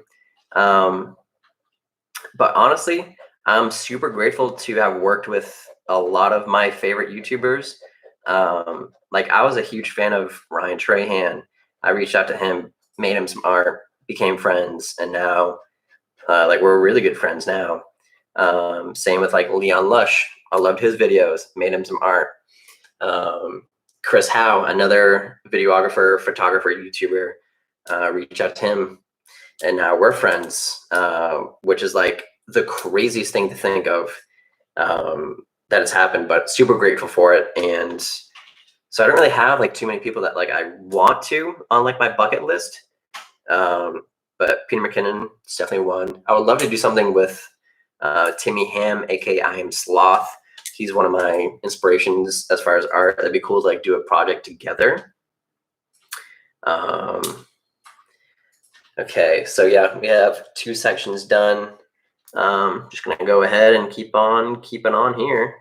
But honestly, I'm super grateful to have worked with a lot of my favorite YouTubers. Like I was a huge fan of Ryan Trahan. I reached out to him, made him some art, became friends, and now like we're really good friends now. Same with like Leon Lush. I loved his videos, made him some art. Chris Howe, another videographer, photographer, YouTuber, reached out to him, and now we're friends, which is like the craziest thing to think of that has happened, but super grateful for it. And so I don't really have like too many people that like I want to on like my bucket list. But Peter McKinnon is definitely one. I would love to do something with Timmy Ham, aka I Am Sloth. He's one of my inspirations as far as art. That'd be cool to like do a project together. Okay, so yeah, we have 2 sections done. Just gonna go ahead and keep on keeping on here.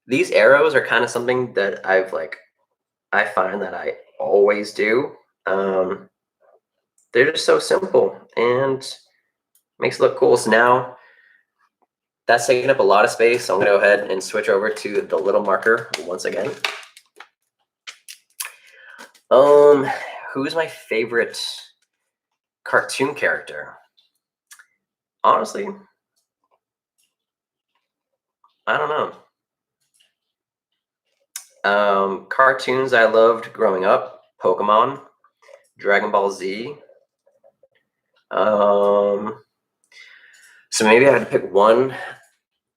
these arrows are kind of something that I find that I always do. They're just so simple and makes it look cool. So now that's taking up a lot of space. So I'm gonna go ahead and switch over to the little marker once again. Who's my favorite cartoon character? Honestly, I don't know. Cartoons I loved growing up: Pokemon, Dragon Ball Z. So maybe I had to pick one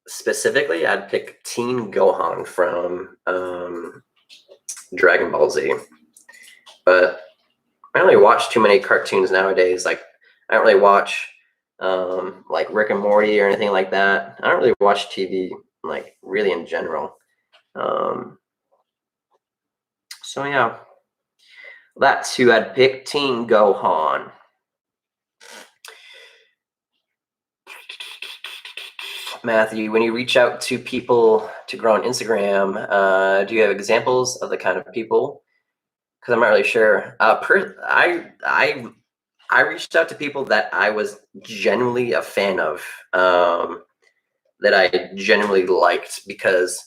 specifically. I'd pick Teen Gohan from Dragon Ball Z. But I don't really watch too many cartoons nowadays. Like I don't really watch like Rick and Morty or anything like that. I don't really watch TV like really in general. So yeah, that's who I'd pick. Teen Gohan. Matthew, when you reach out to people to grow on Instagram, do you have examples of the kind of people? Because I'm not really sure. I reached out to people that I was genuinely a fan of, that I genuinely liked. Because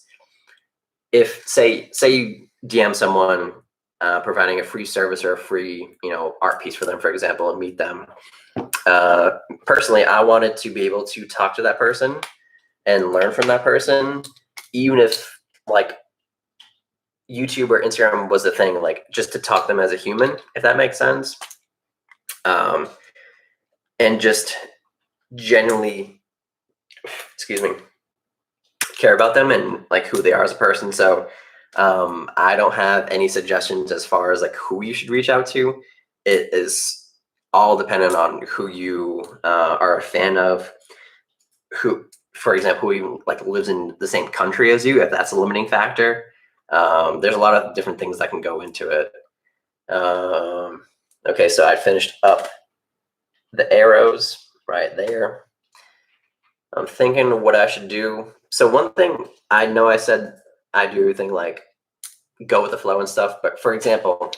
if say you DM someone providing a free service or a free art piece for them, for example, and meet them. Personally, I wanted to be able to talk to that person and learn from that person, even if like YouTube or Instagram was the thing, like just to talk to them as a human, if that makes sense. And just genuinely, excuse me, care about them and like who they are as a person. So I don't have any suggestions as far as like who you should reach out to. It is all dependent on who you are a fan of, who, for example, who even like lives in the same country as you, if that's a limiting factor. There's a lot of different things that can go into it. Okay, so I finished up the arrows right there. I'm thinking what I should do. So one thing, I know I said I do everything like go with the flow and stuff, but for example,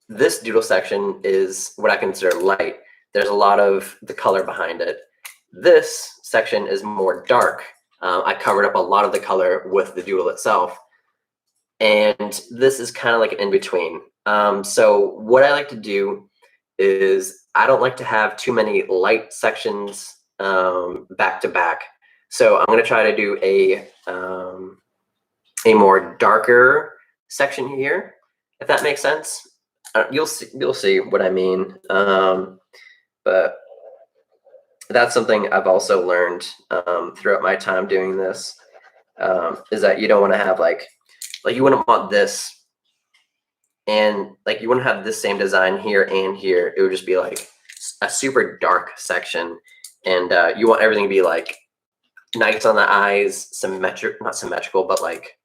this doodle section is what I consider light. There's a lot of the color behind it. This section is more dark. I covered up a lot of the color with the doodle itself. And this is kind of like an in-between. So what I like to do is I don't like to have too many light sections back to back. So I'm going to try to do a more darker section here, if that makes sense. You'll see what I mean. But that's something I've also learned throughout my time doing this, is that you don't want to have like you wouldn't want this and like you wouldn't have this same design here and here. It would just be like a super dark section, and you want everything to be like nice on the eyes, not symmetrical, but like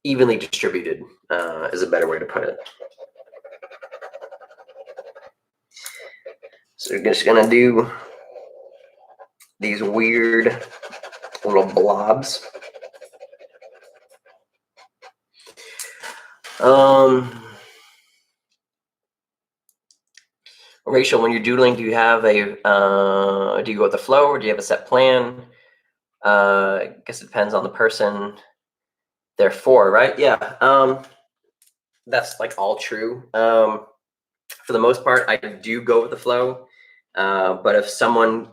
evenly distributed is a better way to put it. So we're just gonna do these weird little blobs. Rachel, when you're doodling, do you have a do you go with the flow, or do you have a set plan? I guess it depends on the person they're for, right? Yeah, that's like all true. For the most part, I do go with the flow. But if someone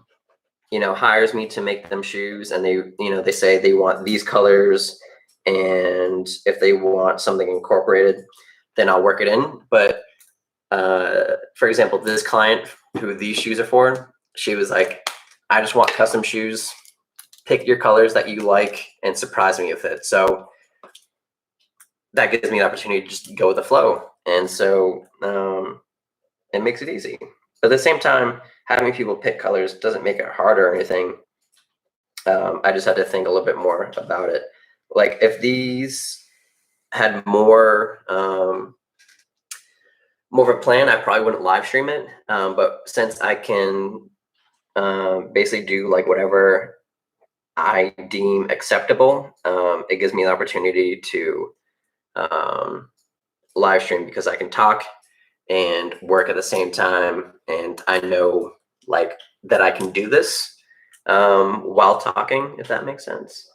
hires me to make them shoes, and they say they want these colors, and if they want something incorporated, then I'll work it in. But for example, this client who these shoes are for, she was like, I just want custom shoes. Pick your colors that you like and surprise me with it. So that gives me the opportunity to just go with the flow. And so it makes it easy. But at the same time, having people pick colors doesn't make it harder or anything. I just had to think a little bit more about it. Like if these had more of a plan, I probably wouldn't live stream it. But since I can basically do like whatever I deem acceptable. It gives me the opportunity to live stream because I can talk and work at the same time, and I know like that I can do this while talking, if that makes sense.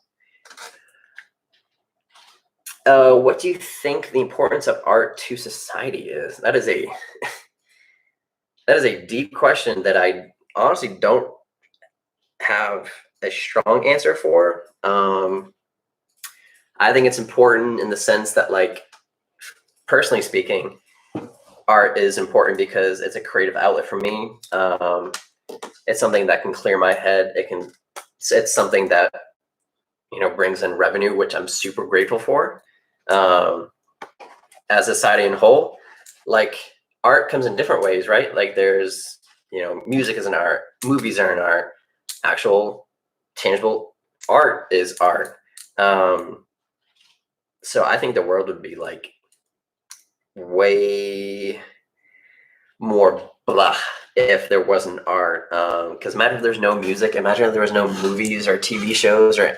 What do you think the importance of art to society is? That is a deep question that I honestly don't have a strong answer for. I think it's important in the sense that, like, personally speaking, art is important because it's a creative outlet for me. It's something that can clear my head. It's something that, you know, brings in revenue, which I'm super grateful for. As a society in whole, like, art comes in different ways, right? Like, there's, you know, music is an art, movies are an art, actual tangible art is art. So I think the world would be like way more blah if there wasn't art. Because imagine if there's no music, imagine if there was no movies or TV shows or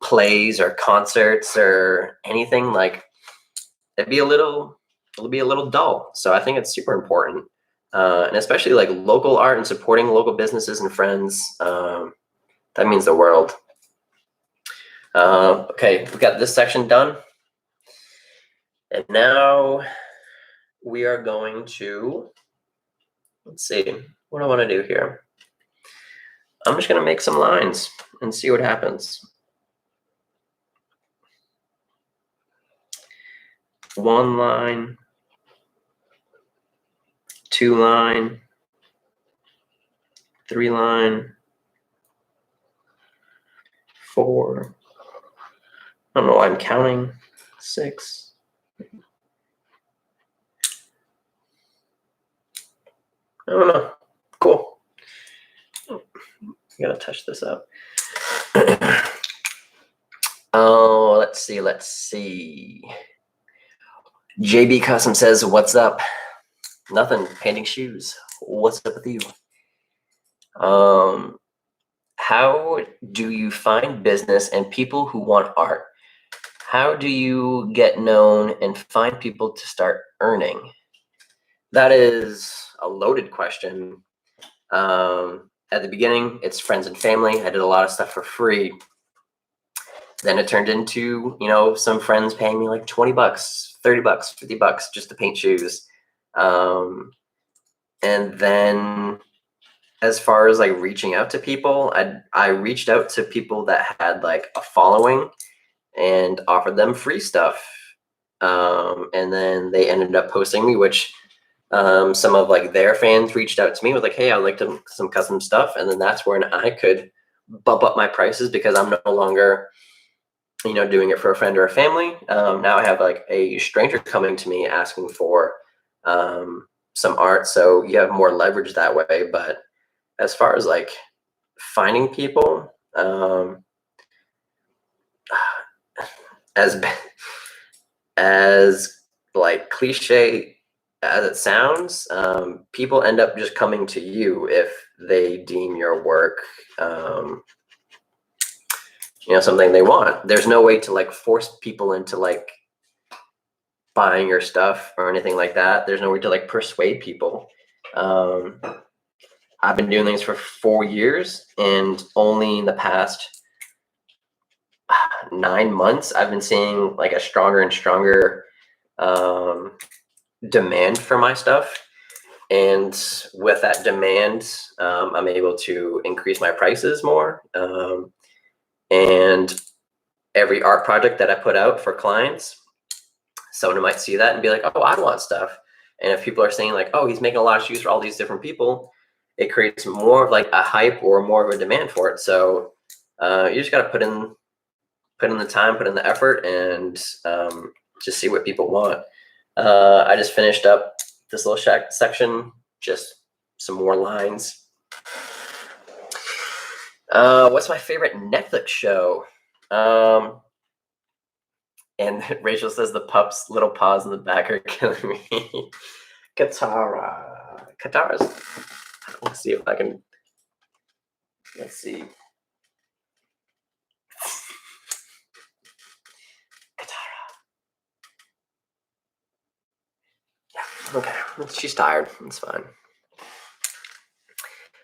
plays or concerts or anything. Like, it'd be a little dull. So I think it's super important, and especially like local art and supporting local businesses and friends. That means the world. Okay, we got this section done, and now we are going to, let's see, what do I want to do here? I'm just going to make some lines and see what happens. One line, two line, three line, four. I don't know why I'm counting. 6. I don't know. Cool. I gotta touch this up. Oh, let's see. JB Custom says, "What's up?" Nothing. Painting shoes. What's up with you? How do you find business and people who want art? How do you get known and find people to start earning? That is a loaded question. At the beginning, it's friends and family. I did a lot of stuff for free. Then it turned into, you know, some friends paying me like $20, $30, $50 just to paint shoes. And then as far as like reaching out to people, I reached out to people that had like a following and offered them free stuff. And then they ended up posting me, which some of like their fans reached out to me with like, hey, I'd like some custom stuff. And then that's when I could bump up my prices because I'm no longer, you know, doing it for a friend or a family. Now I have like a stranger coming to me asking for some art. So you have more leverage that way. But as far as like finding people, as as like cliche as it sounds, people end up just coming to you if they deem your work, you know, something they want. There's no way to like force people into like buying your stuff or anything like that. There's no way to like persuade people. I've been doing things for 4 years, and only in the past 9 months, I've been seeing like a stronger and stronger demand for my stuff. And with that demand, I'm able to increase my prices more. And every art project that I put out for clients, someone might see that and be like, oh, I want stuff. And if people are saying like, oh, he's making a lot of shoes for all these different people, it creates more of like a hype or more of a demand for it. So you just got to put in the time, put in the effort, and just see what people want. I just finished up this little section, just some more lines. What's my favorite Netflix show? And Rachel says the pup's little paws in the back are killing me. Katara's. Let's see if I can. Let's see. Okay, she's tired. It's fine.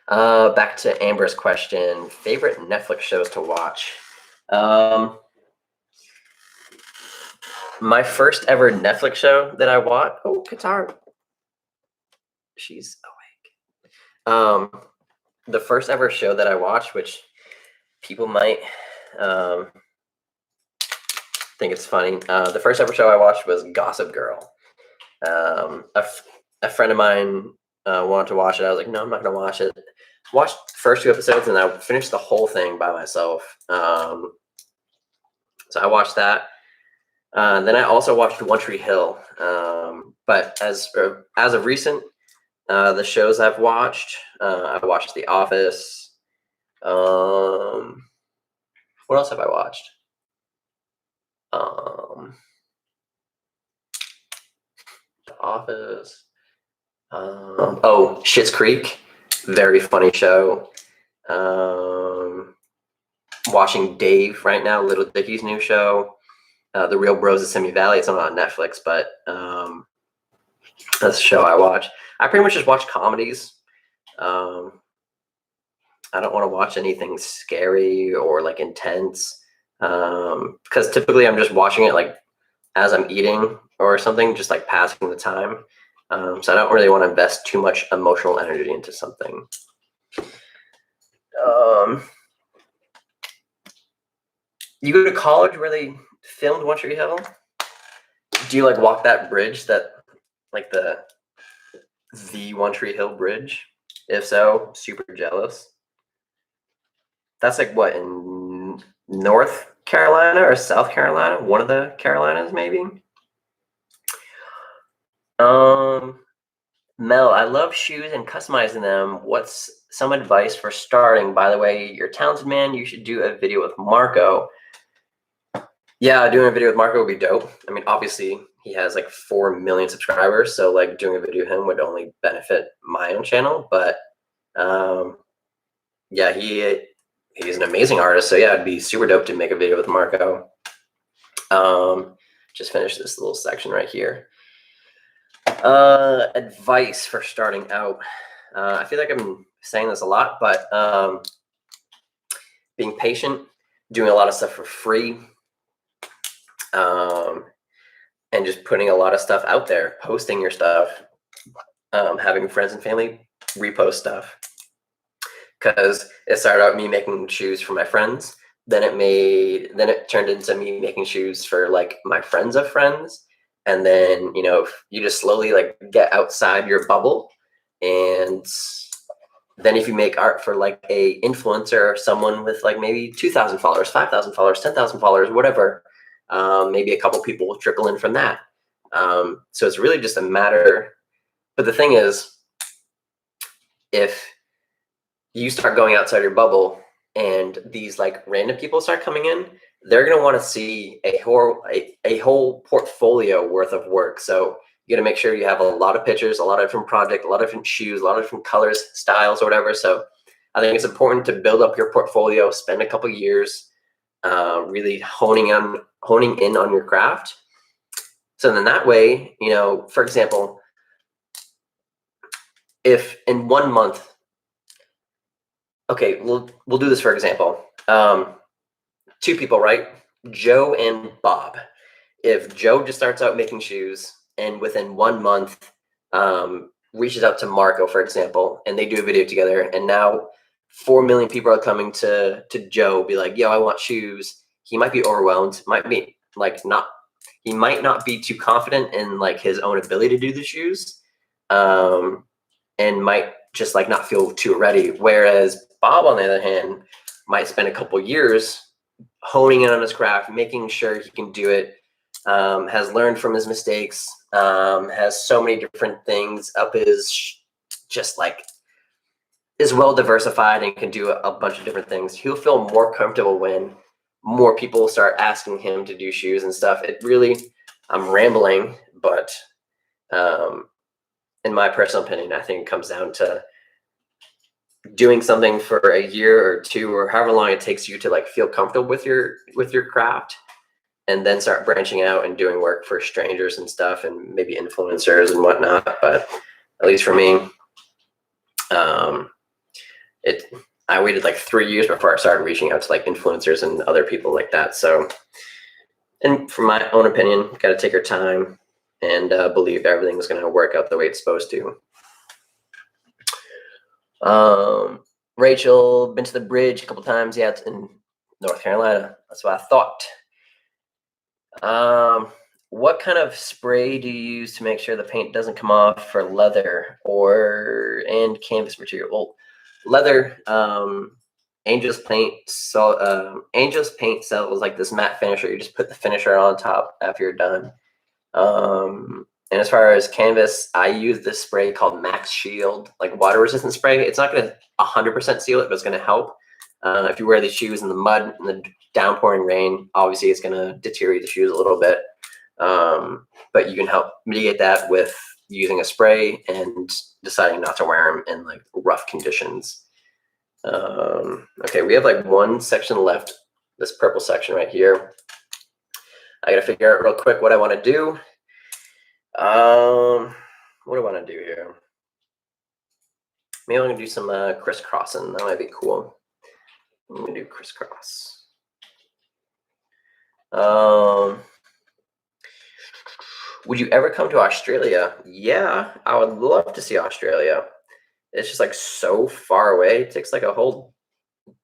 Back to Amber's question. Favorite Netflix shows to watch? My first ever Netflix show that I watched. Oh, Qatar. She's awake. The first ever show that I watched, which people might think it's funny. The first ever show I watched was Gossip Girl. A friend of mine wanted to watch it. I was like, no, I'm not gonna watch it. Watched the first 2 episodes and I finished the whole thing by myself. So I watched that. Then I also watched One Tree Hill. But as of recent, the shows I've watched, I watched The Office. What else have I watched? The Office. Schitt's Creek, very funny show. Watching Dave right now, Little Dicky's new show. The Real Bros of Simi Valley. It's not on Netflix, but that's a show I watch. I pretty much just watch comedies. I don't want to watch anything scary or like intense, because typically I'm just watching it like as I'm eating or something, just like passing the time. So I don't really want to invest too much emotional energy into something. You go to college where they filmed One Tree Hill? Do you like walk that bridge, that like the One Tree Hill bridge? If so, super jealous. That's like what, in North Carolina or South Carolina? One of the Carolinas, maybe. Mel, I love shoes and customizing them. What's some advice for starting? By the way, you're a talented man. You should do a video with Marco. Yeah, doing a video with Marco would be dope. I mean, obviously, he has like 4 million subscribers, so like doing a video with him would only benefit my own channel. But yeah, he's an amazing artist. So yeah, it'd be super dope to make a video with Marco. Just finish this little section right here. Advice for starting out. I feel like I'm saying this a lot, but being patient, doing a lot of stuff for free, and just putting a lot of stuff out there, posting your stuff, having friends and family repost stuff. Because it started out me making shoes for my friends. Then it turned into me making shoes for like my friends of friends. And then, you just slowly like get outside your bubble. And then if you make art for like a influencer or someone with like maybe 2,000 followers, 5,000 followers, 10,000 followers, whatever, maybe a couple people will trickle in from that. So it's really just a matter. But the thing is, if you start going outside your bubble and these like random people start coming in, they're going to want to see a whole portfolio worth of work. So you got to make sure you have a lot of pictures, a lot of different projects, a lot of different shoes, a lot of different colors, styles, or whatever. So I think it's important to build up your portfolio, spend a couple years really honing in on your craft. So then that way, for example, if in 1 month, okay, we'll do this for example. 2 people, right? Joe and Bob. If Joe just starts out making shoes and within 1 month reaches out to Marco, for example, and they do a video together, and now 4 million people are coming to Joe, be like, yo, I want shoes. He might be overwhelmed, might be like he might not be too confident in like his own ability to do the shoes, and might just like not feel too ready. Whereas Bob, on the other hand, might spend a couple years honing in on his craft, making sure he can do it, has learned from his mistakes, has so many different things up his, just like is well diversified and can do a bunch of different things. He'll feel more comfortable when more people start asking him to do shoes and stuff. It really, I'm rambling, but in my personal opinion, I think it comes down to doing something for a year or 2 or however long it takes you to like feel comfortable with your craft, and then start branching out and doing work for strangers and stuff, and maybe influencers and whatnot. But at least for me, I waited like 3 years before I started reaching out to like influencers and other people like that. So, and from my own opinion, got to take your time and believe everything's going to work out the way it's supposed to. Rachel, been to the bridge a couple times. Yeah, it's in North Carolina. That's what I thought. What kind of spray do you use to make sure the paint doesn't come off for leather and canvas material? Well, leather, Angel's Paint sells like this matte finisher. You just put the finisher on top after you're done. And as far as canvas, I use this spray called Max Shield, like water resistant spray. It's not going to 100% seal it, but it's going to help. If you wear these shoes in the mud and the downpouring rain, obviously it's going to deteriorate the shoes a little bit. But you can help mitigate that with using a spray and deciding not to wear them in like rough conditions. Okay, we have like one section left, this purple section right here. I got to figure out real quick what I want to do. What do I want to do here? Maybe I'm going to do some crisscrossing. That might be cool. I'm going to do crisscross. Would you ever come to Australia? Yeah, I would love to see Australia. It's just like so far away. It takes like a whole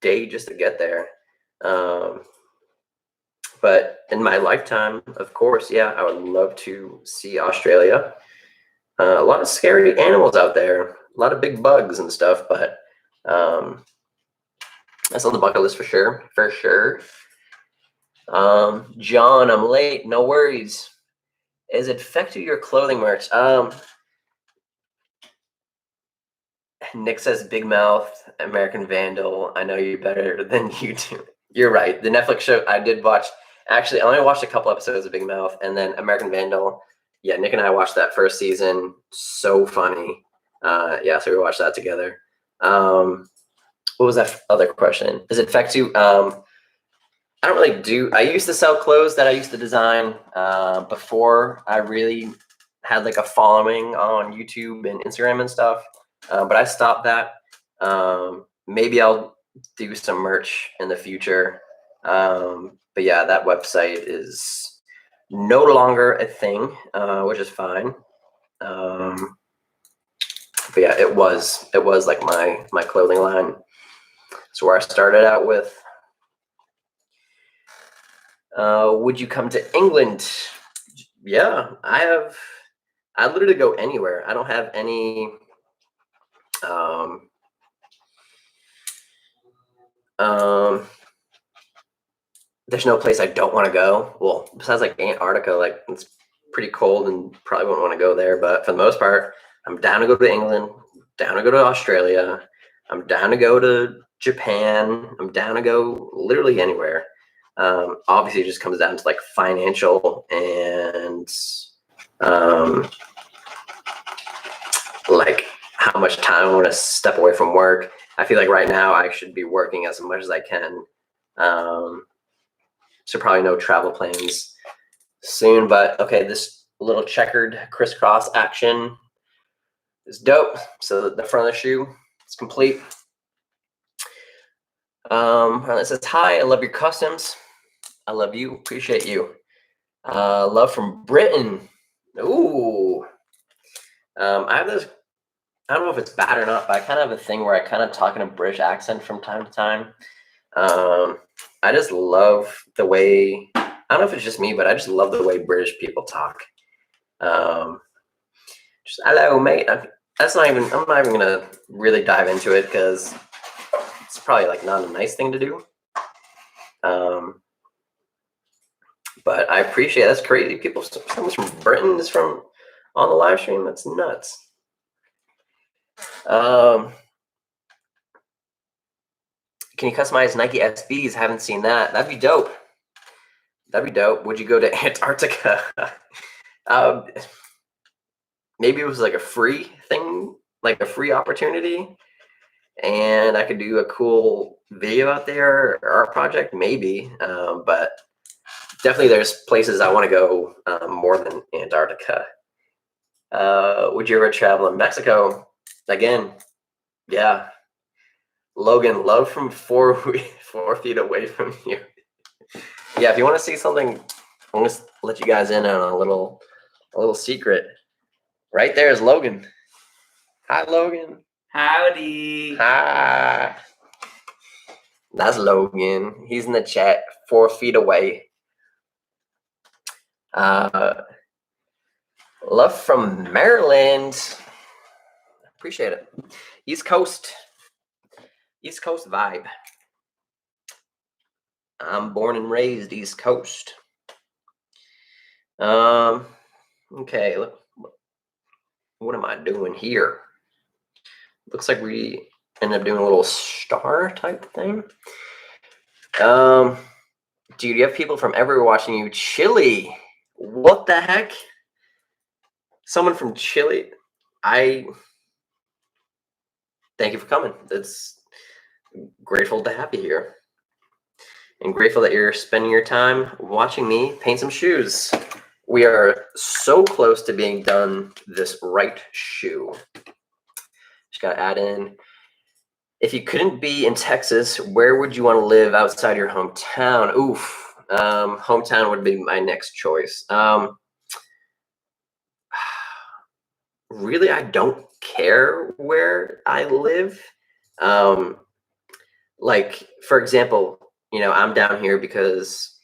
day just to get there. But in my lifetime, of course, yeah, I would love to see Australia. A lot of scary animals out there, a lot of big bugs and stuff, but that's on the bucket list for sure, for sure. John, I'm late. No worries. Is it affecting your clothing merch? Nick says Big Mouth, American Vandal. I know you better than you do. You're right. The Netflix show I did watch. Actually, I only watched a couple episodes of Big Mouth, and then American Vandal. Yeah, Nick and I watched that first season. So funny. Yeah, so we watched that together. What was that other question? Does it affect you? I don't really do. I used to sell clothes that I used to design before I really had like a following on YouTube and Instagram and stuff. But I stopped that. Maybe I'll do some merch in the future. But yeah, that website is no longer a thing, which is fine. But yeah, it was like my clothing line. So where I started out with. Would you come to England? Yeah, I literally go anywhere. I don't have any there's no place I don't want to go. Well, besides like Antarctica, like it's pretty cold and probably wouldn't want to go there. But for the most part, I'm down to go to England, down to go to Australia. I'm down to go to Japan. I'm down to go literally anywhere. Obviously, it just comes down to like financial and like how much time I want to step away from work. I feel like right now I should be working as much as I can. So probably no travel plans soon, but okay, this little checkered crisscross action is dope. So the front of the shoe is complete. It says, hi, I love your customs. I love you, appreciate you. Love from Britain. Ooh. I have this, I don't know if it's bad or not, but I kind of have a thing where I kind of talk in a British accent from time to time. I just love the way, I don't know if it's just me, but I just love the way British people talk. Just, hello, mate. I'm not even going to really dive into it because it's probably like not a nice thing to do. But I appreciate it. That's crazy. People, someone's from Britain is from on the live stream. That's nuts. Can you customize Nike SBs? Haven't seen that. That'd be dope. That'd be dope. Would you go to Antarctica? Maybe it was like a free thing, like a free opportunity, and I could do a cool video out there, or art project, maybe. But definitely there's places I want to go more than Antarctica. Would you ever travel in Mexico? Again, yeah. Logan, love from 4 feet away from you. Yeah, if you want to see something, I'm gonna let you guys in on a little secret. Right there is Logan. Hi, Logan. Howdy. Hi. That's Logan. He's in the chat, 4 feet away. Love from Maryland. Appreciate it. East Coast vibe. I'm born and raised East Coast. Okay, look, what am I doing here? Looks like we ended up doing a little star type thing. Dude, you have people from everywhere watching you. Chile. What the heck? Someone from Chile. Thank you for coming. It's grateful to have you here. And grateful that you're spending your time watching me paint some shoes. We are so close to being done this right shoe. Just gotta add in. If you couldn't be in Texas, where would you want to live outside your hometown? Oof. Hometown would be my next choice. Really, I don't care where I live. Like, for example, I'm down here because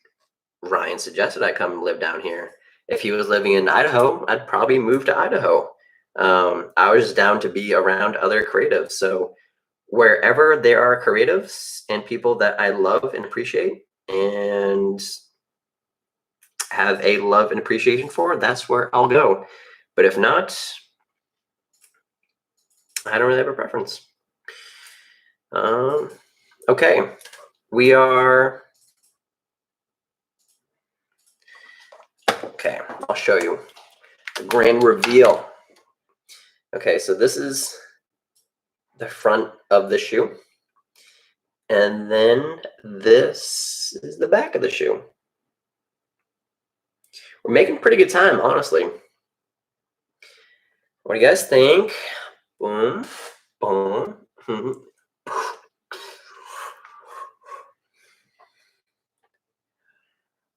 Ryan suggested I come live down here. If he was living in Idaho, I'd probably move to Idaho. I was just down to be around other creatives. So wherever there are creatives and people that I love and appreciate and have a love and appreciation for, that's where I'll go. But if not, I don't really have a preference. Okay, we are. Okay, I'll show you the grand reveal. Okay, so this is the front of the shoe. And then this is the back of the shoe. We're making pretty good time, honestly. What do you guys think? Boom, boom.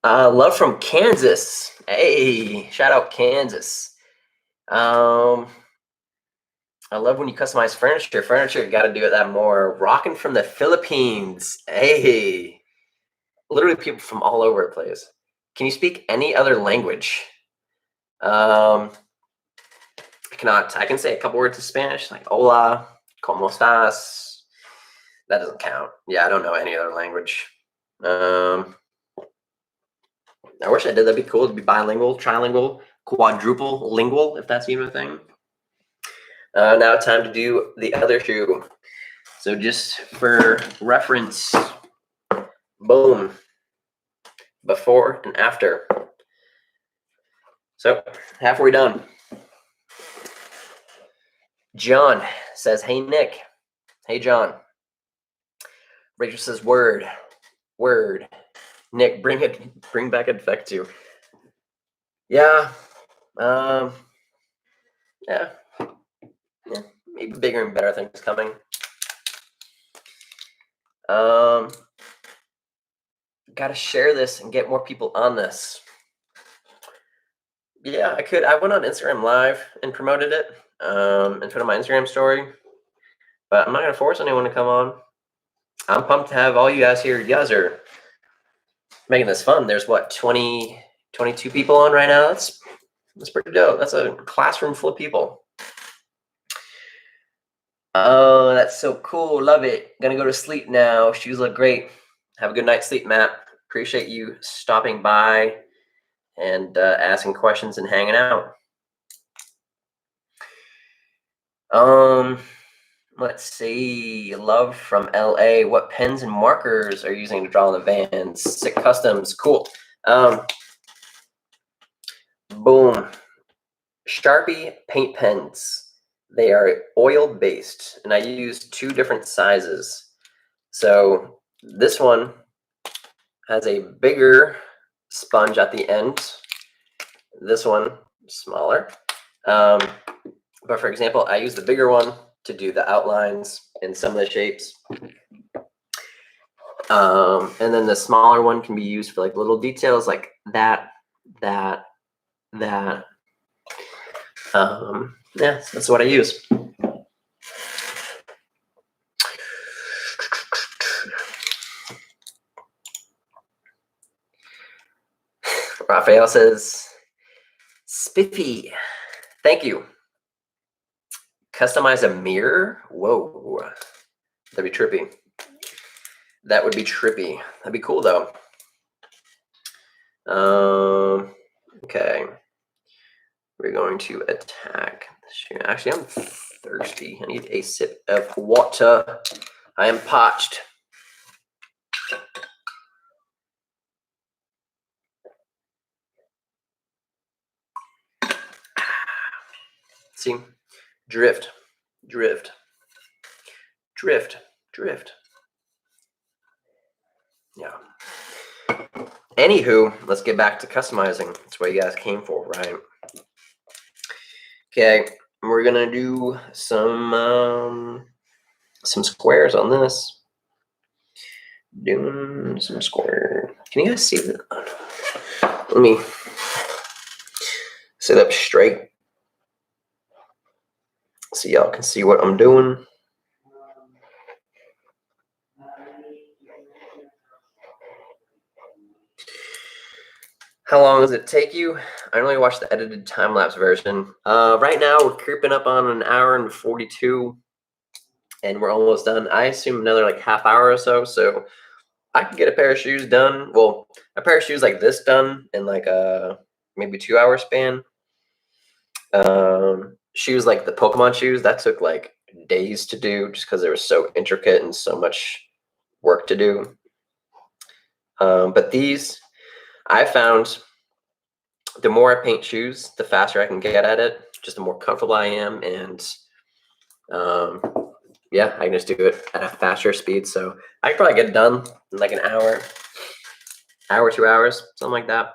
Love from Kansas. Hey, shout out Kansas. I love when you customize furniture. Furniture, got to do it that more. Rocking from the Philippines. Hey, literally people from all over the place. Can you speak any other language? I cannot. I can say a couple words of Spanish, like hola, ¿cómo estás? That doesn't count. Yeah, I don't know any other language. I wish I did. That'd be cool to be bilingual, trilingual, quadruple lingual, if that's even a thing. Now time to do the other shoe. So just for reference, boom, before and after. So halfway done. John says, hey, Nick. Hey, John. Rachel says, word. Nick, bring back Infectu. Yeah. Yeah. Maybe bigger and better things coming. Gotta share this and get more people on this. Yeah, I could. I went on Instagram Live and promoted it and put on my Instagram story. But I'm not gonna force anyone to come on. I'm pumped to have all you guys here. You guys are making this fun. There's what, 22 people on right now? That's pretty dope. That's a classroom full of people. Oh, that's so cool. Love it. Gonna go to sleep now. Shoes look great. Have a good night's sleep, Matt. Appreciate you stopping by and asking questions and hanging out. Let's see. Love from LA. What pens and markers are you using to draw on the Vans? Sick Customs. Cool. Boom. Sharpie paint pens. They are oil based, and I use 2 different sizes. So this one has a bigger sponge at the end. This one smaller. But for example, I use the bigger one to do the outlines and some of the shapes. And then the smaller one can be used for like little details like that. Yeah, so that's what I use. Raphael says, spiffy. Thank you. Customize a mirror? Whoa. That'd be trippy. That would be trippy. That'd be cool though. Okay. We're going to attack. Actually, I'm thirsty. I need a sip of water. I am parched. See? Drift. Drift. Drift. Drift. Yeah. Anywho, let's get back to customizing. That's what you guys came for, right? Okay, we're gonna do some squares on this. Doing some square. Can you guys see that? Let me sit up straight so y'all can see what I'm doing. How long does it take you? I only watched the edited time-lapse version. Right now, we're creeping up on an hour and 42, and we're almost done. I assume another like half hour or so, so I could get a pair of shoes done. Well, a pair of shoes like this done in like a maybe 2 hour span. Shoes like the Pokemon shoes, that took like days to do just because they were so intricate and so much work to do. But these, I found the more I paint shoes, the faster I can get at it, just the more comfortable I am. And yeah, I can just do it at a faster speed. So I could probably get it done in like an hour, 2 hours, something like that.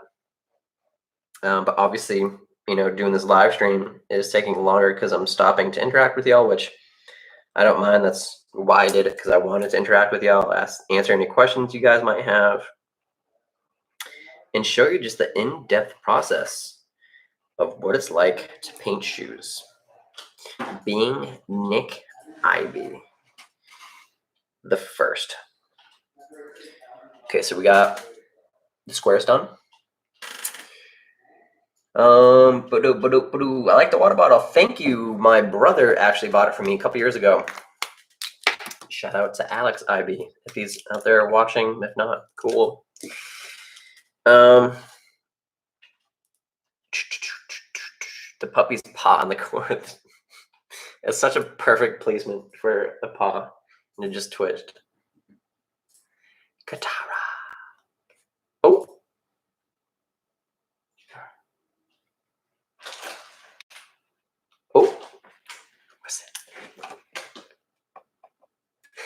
But obviously, you know, doing this live stream is taking longer because I'm stopping to interact with y'all, which I don't mind. That's why I did it, because I wanted to interact with y'all, answer any questions you guys might have, and show you just the in-depth process of what it's like to paint shoes. Being Nick Ivy the first. Okay, so we got the squares done. I like the water bottle. Thank you. My brother actually bought it for me a couple years ago. Shout out to Alex Ivy if he's out there watching. If not, cool. The puppy's paw on the corner. It's such a perfect placement for a paw, and it just twitched. Katara. Oh. Oh. What's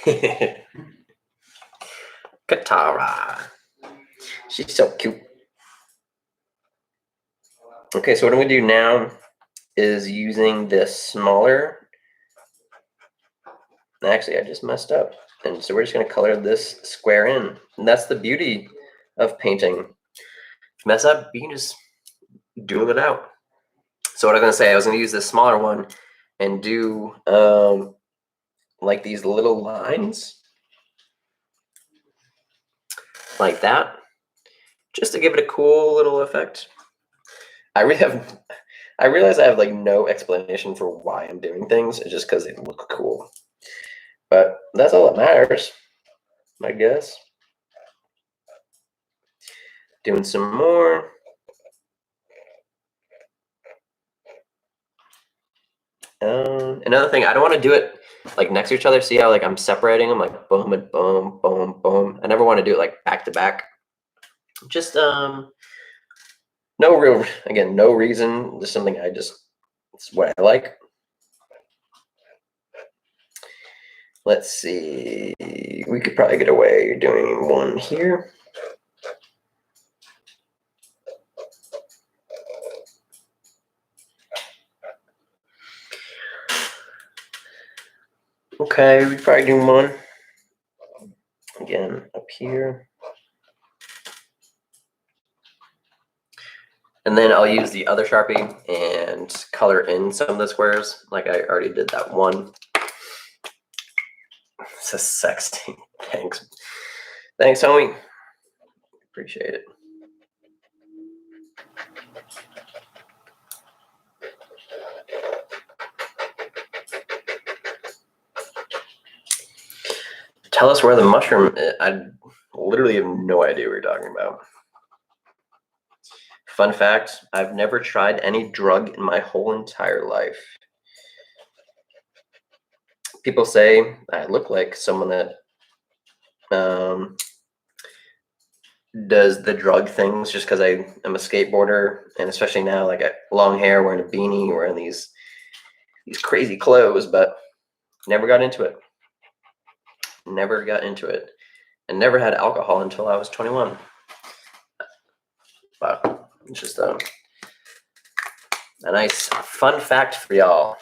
it? Katara. She's so cute. Okay, so what I'm gonna do now is using this smaller. Actually, I just messed up. And so we're just gonna color this square in. And that's the beauty of painting. If you mess up, you can just doodle it out. So what I was gonna say, I was gonna use this smaller one and do like these little lines like that, just to give it a cool little effect. I realize I have like no explanation for why I'm doing things. It's just because they look cool. But that's all that matters, I guess. Doing some more. Another thing, I don't want to do it like next to each other. See how like I'm separating them, like boom and boom, boom, boom. I never want to do it like back to back. Just no reason. Just something it's what I like. Let's see. We could probably get away doing one here. Okay, we probably do one again up here. And then I'll use the other Sharpie and color in some of the squares, like I already did that one. This is sexy. Thanks. Thanks, homie. Appreciate it. Tell us where the mushroom is. I literally have no idea what you're talking about. Fun fact, I've never tried any drug in my whole entire life. People say I look like someone that does the drug things just because I am a skateboarder, and especially now, like long hair, wearing a beanie, wearing these crazy clothes, but never got into it. Never got into it, and never had alcohol until I was 21. Wow, it's just a nice fun fact for y'all.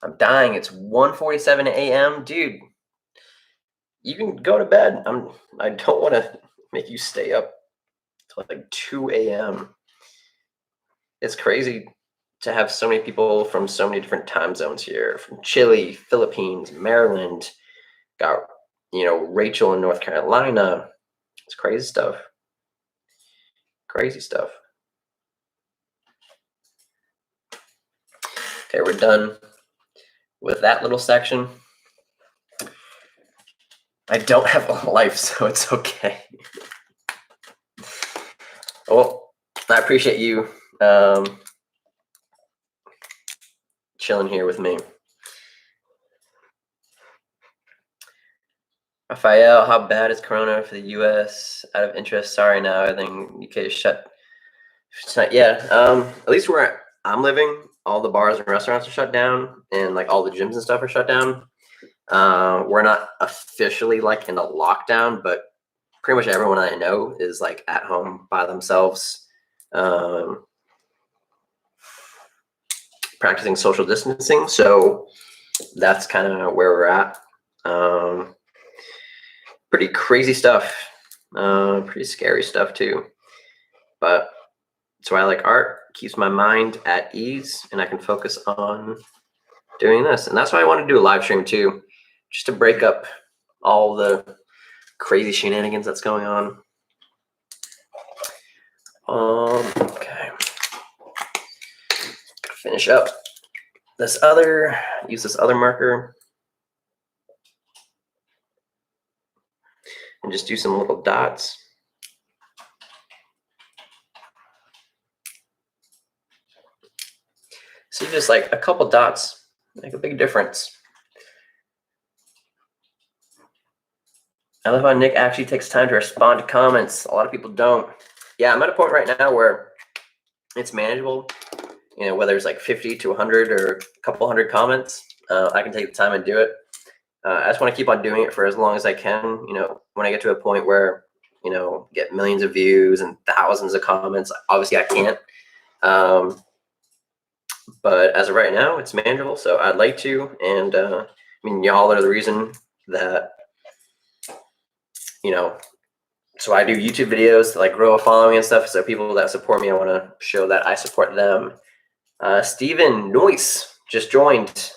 I'm dying. It's 1:47 a.m. Dude, you can go to bed. I don't want to make you stay up till like 2 a.m. It's crazy to have so many people from so many different time zones here, from Chile, Philippines, Maryland. Got, Rachel in North Carolina. It's crazy stuff. Crazy stuff. Okay, we're done with that little section. I don't have a life, so it's okay. Well, I appreciate you chilling here with me. Raphael, how bad is Corona for the U.S.? Out of interest, sorry now, I think UK is shut. Yeah, at least where I'm living, all the bars and restaurants are shut down, and like all the gyms and stuff are shut down. We're not officially like in a lockdown, but pretty much everyone I know is like at home by themselves, practicing social distancing. So that's kind of where we're at. Pretty crazy stuff, pretty scary stuff too. But that's why I like art. Keeps my mind at ease, and I can focus on doing this. And that's why I want to do a live stream too, just to break up all the crazy shenanigans that's going on. Okay. Finish up use this other marker, and just do some little dots. See, just like a couple dots make a big difference. I love how Nick actually takes time to respond to comments. A lot of people don't. Yeah, I'm at a point right now where it's manageable. Whether it's like 50 to 100 or a couple hundred comments, I can take the time and do it. I just want to keep on doing it for as long as I can. When I get to a point where, get millions of views and thousands of comments, obviously I can't. But as of right now, it's manageable. So I'd like to. And y'all are the reason that, so I do YouTube videos to like grow a following and stuff. So people that support me, I want to show that I support them. Steven Noyce just joined.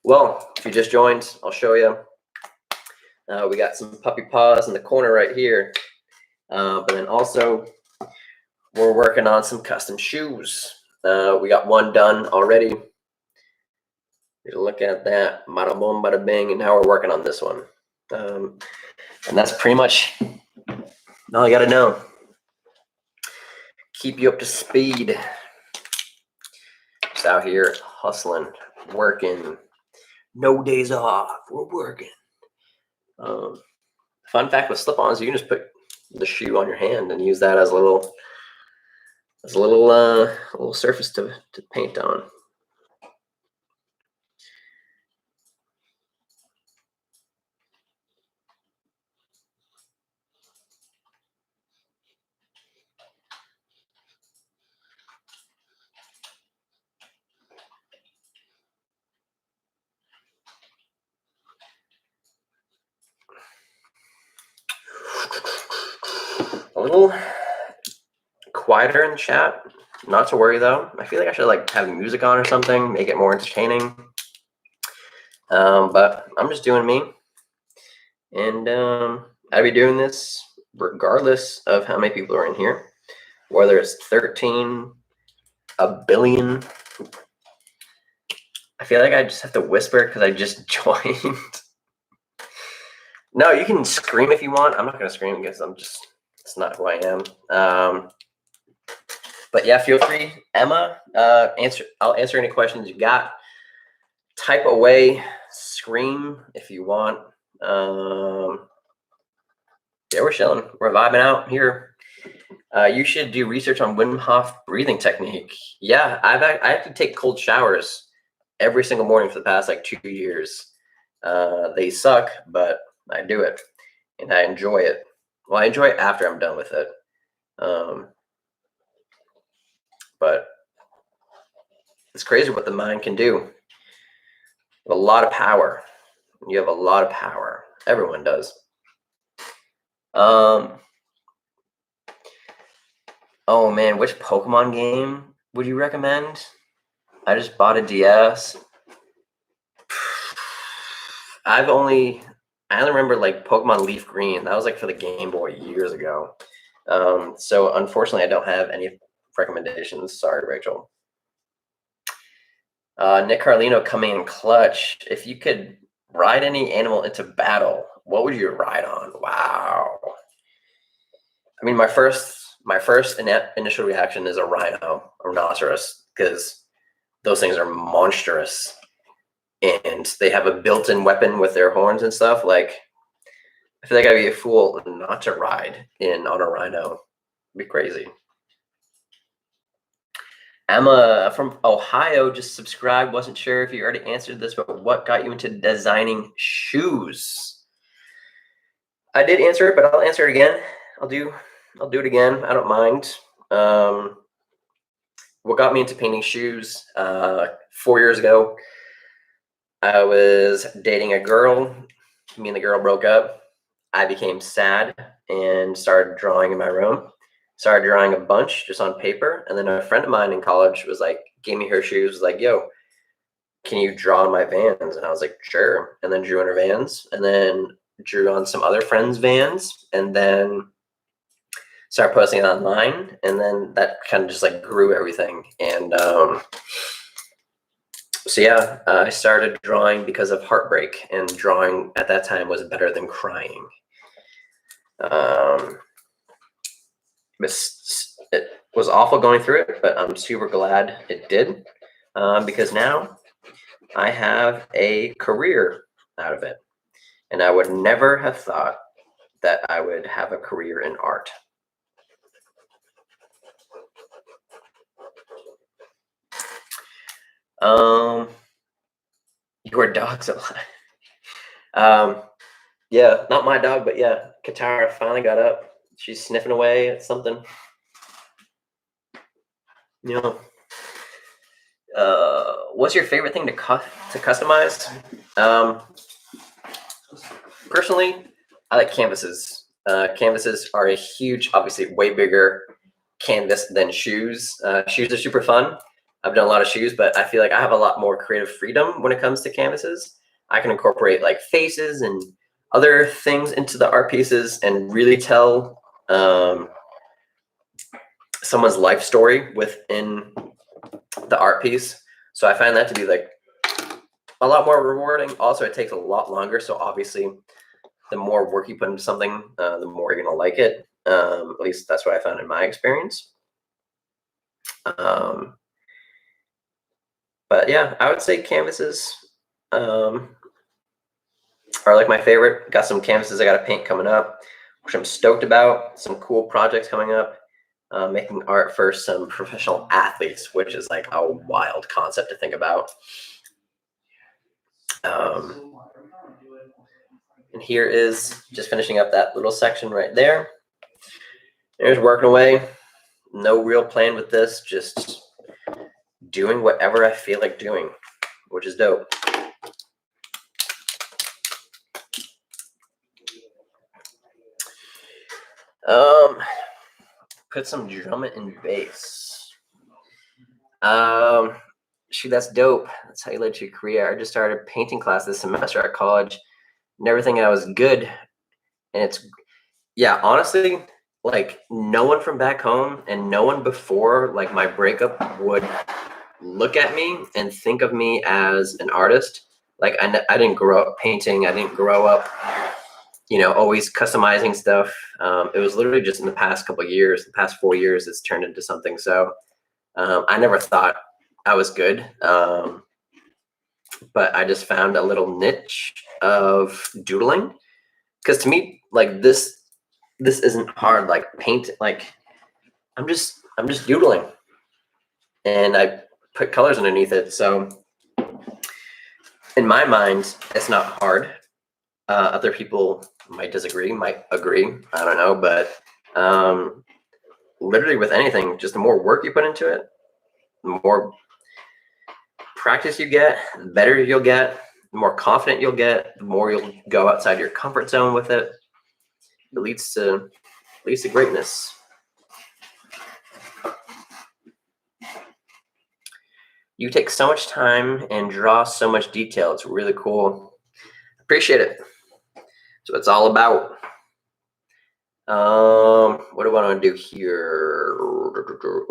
Well, if you just joined, I'll show you. We got some puppy paws in the corner right here. But then also, we're working on some custom shoes. We got one done already. Look at that. Bada boom, bada bing. And now we're working on this one. And that's pretty much all you got to know. Keep you up to speed. Just out here hustling, working. No days off. We're working. Fun fact with slip-ons, you can just put the shoe on your hand and use that as a little surface to paint on. a little quieter in the chat. Not to worry though. I feel like I should like have music on or something, make it more entertaining. But I'm just doing me, and I'll be doing this regardless of how many people are in here, whether it's 13, a billion. I feel like I just have to whisper because I just joined. No, you can scream if you want. I'm not gonna scream because it's not who I am. But yeah, feel free, Emma. I'll answer any questions you got. Type away, scream if you want. Yeah, we're chilling. We're vibing out here. You should do research on Wim Hof breathing technique. Yeah, I have to take cold showers every single morning for the past like 2 years. They suck, but I do it and I enjoy it. Well, I enjoy it after I'm done with it. But it's crazy what the mind can do. A lot of power. You have a lot of power. Everyone does. Oh man, which Pokemon game would you recommend? I just bought a DS. I only remember like Pokemon Leaf Green. That was like for the Game Boy years ago. So unfortunately, I don't have any recommendations. Sorry, Rachel. Nick Carlino coming in clutch. If you could ride any animal into battle, what would you ride on? Wow. I mean, my first initial reaction is a rhino or rhinoceros because those things are monstrous and they have a built-in weapon with their horns and stuff. Like, I feel like I'd be a fool not to ride in on a rhino. It'd be crazy. Emma from Ohio just subscribed. Wasn't sure if you already answered this, but what got you into designing shoes? I did answer it, but I'll answer it again. I'll do it again. I don't mind. What got me into painting shoes? 4 years ago, I was dating a girl. Me and the girl broke up. I became sad and started drawing in my room. Started drawing a bunch just on paper. And then a friend of mine in college was like, gave me her shoes, was like, yo, can you draw on my Vans? And I was like, sure. And then drew on her Vans and then drew on some other friends' Vans and then started posting it online. And then that kind of just like grew everything. And so yeah, I started drawing because of heartbreak, and drawing at that time was better than crying. It was awful going through it, but I'm super glad it did, because now I have a career out of it. And I would never have thought that I would have a career in art. Your dog's alive. Yeah, not my dog, but yeah, Katara finally got up. She's sniffing away at something. You know, what's your favorite thing to customize? Personally, I like canvases. Canvases are a huge, obviously way bigger canvas than shoes. Shoes are super fun. I've done a lot of shoes, but I feel like I have a lot more creative freedom when it comes to canvases. I can incorporate like faces and other things into the art pieces and really tell someone's life story within the art piece. So I find that to be like a lot more rewarding. Also, it takes a lot longer. So obviously, the more work you put into something, the more you're gonna like it. At least that's what I found in my experience. But yeah, I would say canvases are like my favorite. Got some canvases I got to paint coming up, which I'm stoked about. Some cool projects coming up. Making art for some professional athletes, which is like a wild concept to think about. And here is just finishing up that little section right there. There's working away. No real plan with this, just doing whatever I feel like doing, which is dope. Put some drum and bass. Shoot, that's dope. That's how you let your career. I just started painting class this semester at college. Never thinking I was good. And it's, yeah, honestly, like no one from back home and no one before like my breakup would look at me and think of me as an artist. Like I didn't grow up painting. I didn't grow up, always customizing stuff. It was literally just in the past couple of years, the past 4 years, it's turned into something. So I never thought I was good. But I just found a little niche of doodling. Because to me, like this isn't hard. Like paint, like I'm just doodling, and I put colors underneath it. So in my mind, it's not hard. Other people might disagree, might agree. I don't know, but literally with anything, just the more work you put into it, the more practice you get, the better you'll get, the more confident you'll get, the more you'll go outside your comfort zone with it. It leads to greatness. You take so much time and draw so much detail. It's really cool. Appreciate it. So it's all about. What do I want to do here?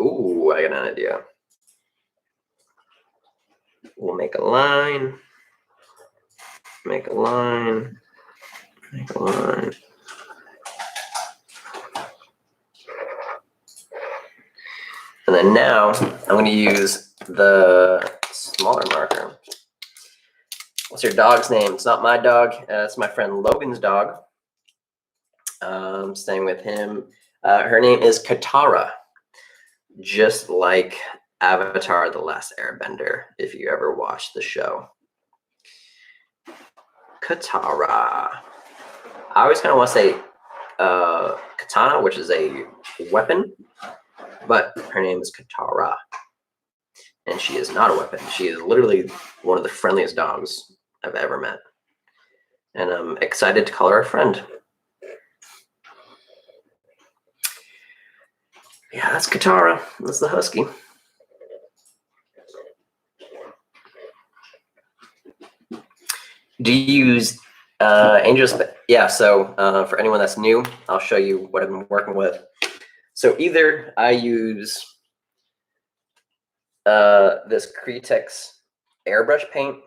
Ooh, I got an idea. We'll make a line. Make a line. Make a line. And then now I'm going to use the smaller marker. What's your dog's name? It's not my dog. It's my friend Logan's dog. Staying with him. Her name is Katara, just like Avatar: The Last Airbender, if you ever watched the show. Katara. I always kind of want to say katana, which is a weapon, but her name is Katara. And she is not a weapon. She is literally one of the friendliest dogs I've ever met. And I'm excited to call her a friend. Yeah, that's Katara. That's the husky. Do you use Angels? Yeah, so for anyone that's new, I'll show you what I've been working with. So either I use this Cretex airbrush paint.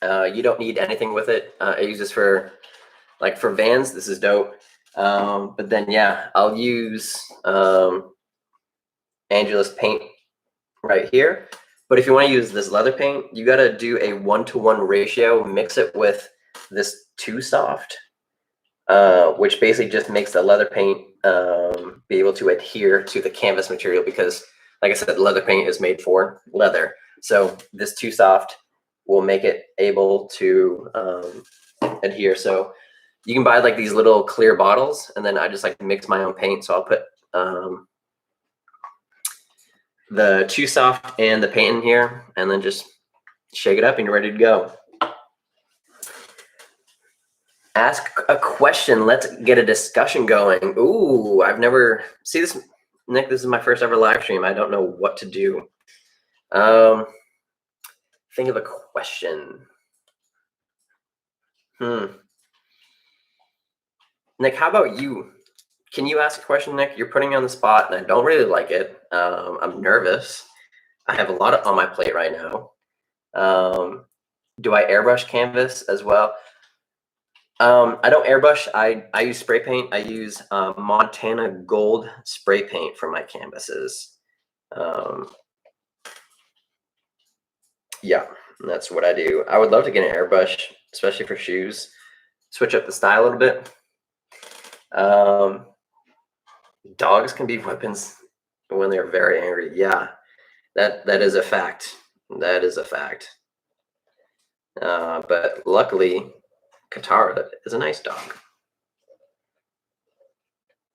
You don't need anything with it. I use this for Vans. This is dope. But then, yeah, I'll use Angelus paint right here. But if you want to use this leather paint, you got to do a 1-to-1 ratio, mix it with this Too Soft, which basically just makes the leather paint be able to adhere to the canvas material because, like I said, leather paint is made for leather. So this Too Soft will make it able to adhere. So you can buy like these little clear bottles, and then I just like mix my own paint. So I'll put the Too Soft and the paint in here, and then just shake it up, and you're ready to go. Ask a question. Let's get a discussion going. Ooh, I've never see this, Nick. This is my first ever live stream. I don't know what to do. Think of a question. Nick, how about you? Can you ask a question, Nick? You're putting me on the spot, and I don't really like it. I'm nervous. I have a lot on my plate right now. Do I airbrush canvas as well? I don't airbrush. I use spray paint. I use Montana Gold spray paint for my canvases. Yeah, that's what I do. I would love to get an airbrush, especially for shoes. Switch up the style a little bit. Dogs can be weapons when they're very angry. Yeah, that is a fact. That is a fact. But luckily, Katara is a nice dog.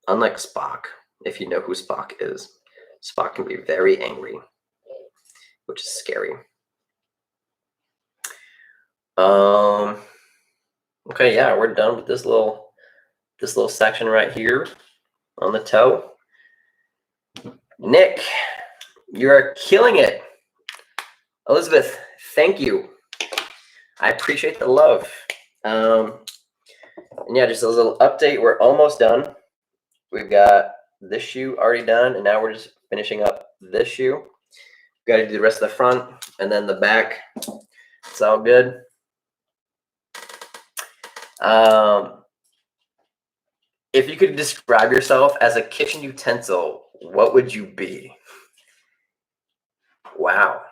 Unlike Spock, if you know who Spock is, Spock can be very angry, which is scary. Okay, yeah, we're done with this little section right here. on the toe. Nick, you're killing it. Elizabeth, thank you. I appreciate the love. And yeah, just a little update. We're almost done. We've got this shoe already done, and now we're just finishing up this shoe. Got to do the rest of the front and then the back. It's all good. If you could describe yourself as a kitchen utensil, what would you be? Wow.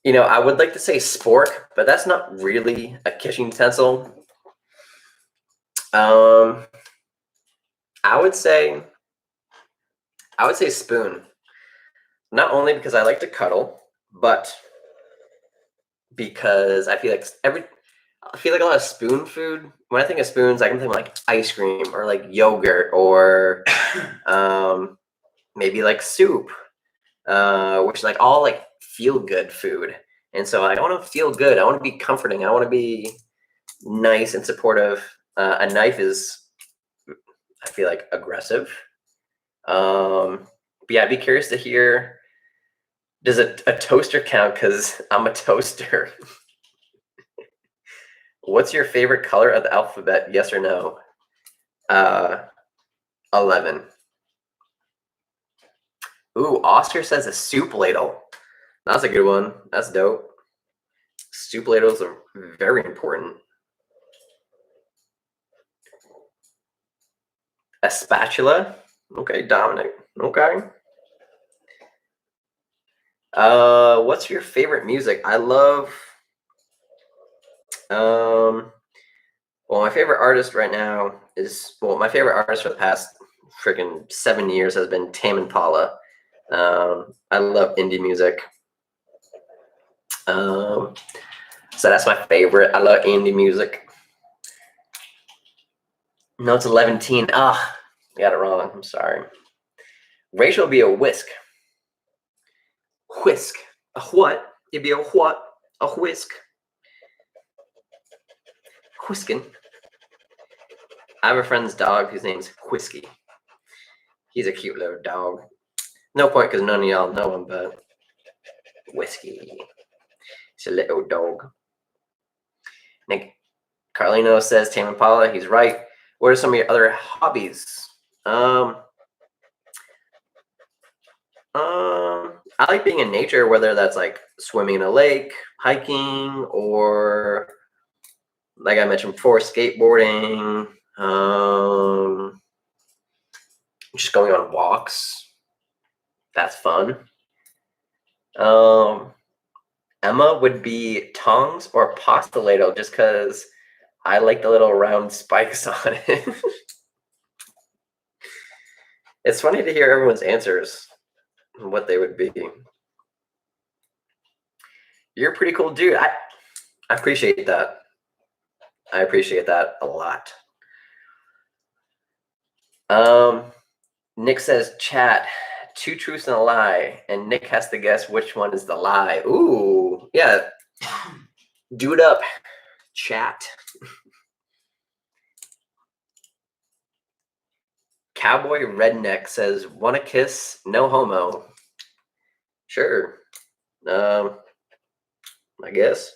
You know, I would like to say spork, but that's not really a kitchen utensil. I would say spoon. Not only because I like to cuddle, but because I feel like a lot of spoon food. When I think of spoons, I can think of like ice cream or like yogurt or maybe like soup, which is like all like feel good food. And so I want to feel good. I want to be comforting. I want to be nice and supportive. A knife is, I feel like, aggressive. But yeah, I'd be curious to hear. Does a toaster count? Because I'm a toaster. What's your favorite color of the alphabet? Yes or no? 11. Ooh, Oscar says a soup ladle. That's a good one. That's dope. Soup ladles are very important. A spatula. Okay, Dominic. Okay. What's your favorite music? I love. Well, my favorite artist right now is my favorite artist for the past freaking 7 years has been Tame Impala. I love indie music. So that's my favorite. I love indie music. No, it's 11. Ah, I got it wrong. I'm sorry. Rachel would be a whisk. Whisk. A what? It'd be a what? A whisk. Whiskin. I have a friend's dog whose name's Whiskey. He's a cute little dog. No point because none of y'all know him, but Whiskey. He's a little dog. Nick Carlino says Tame Impala. He's right. What are some of your other hobbies? I like being in nature, whether that's like swimming in a lake, hiking, or like I mentioned before, skateboarding. Just going on walks. That's fun. Emma would be tongs or pasta ladle, just because I like the little round spikes on it. It's funny to hear everyone's answers, what they would be. You're a pretty cool dude. I appreciate that. I appreciate that a lot. Nick says, chat, 2 truths and a lie, and Nick has to guess which one is the lie. Ooh, yeah. Do it up, chat. Cowboy Redneck says, wanna kiss, no homo. Sure. I guess.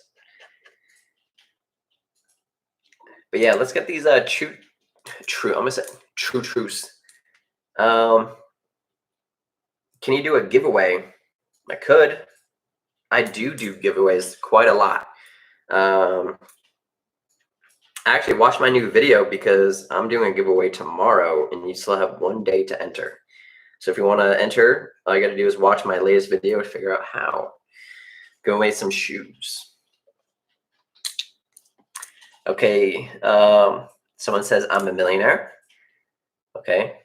But yeah, let's get these true I'm gonna say true truths. Can you do a giveaway? I could. I do giveaways quite a lot. Actually, watch my new video because I'm doing a giveaway tomorrow, and you still have 1 day to enter. So if you want to enter, all you got to do is watch my latest video to figure out how. Go make some shoes. Okay. Someone says I'm a millionaire. Okay.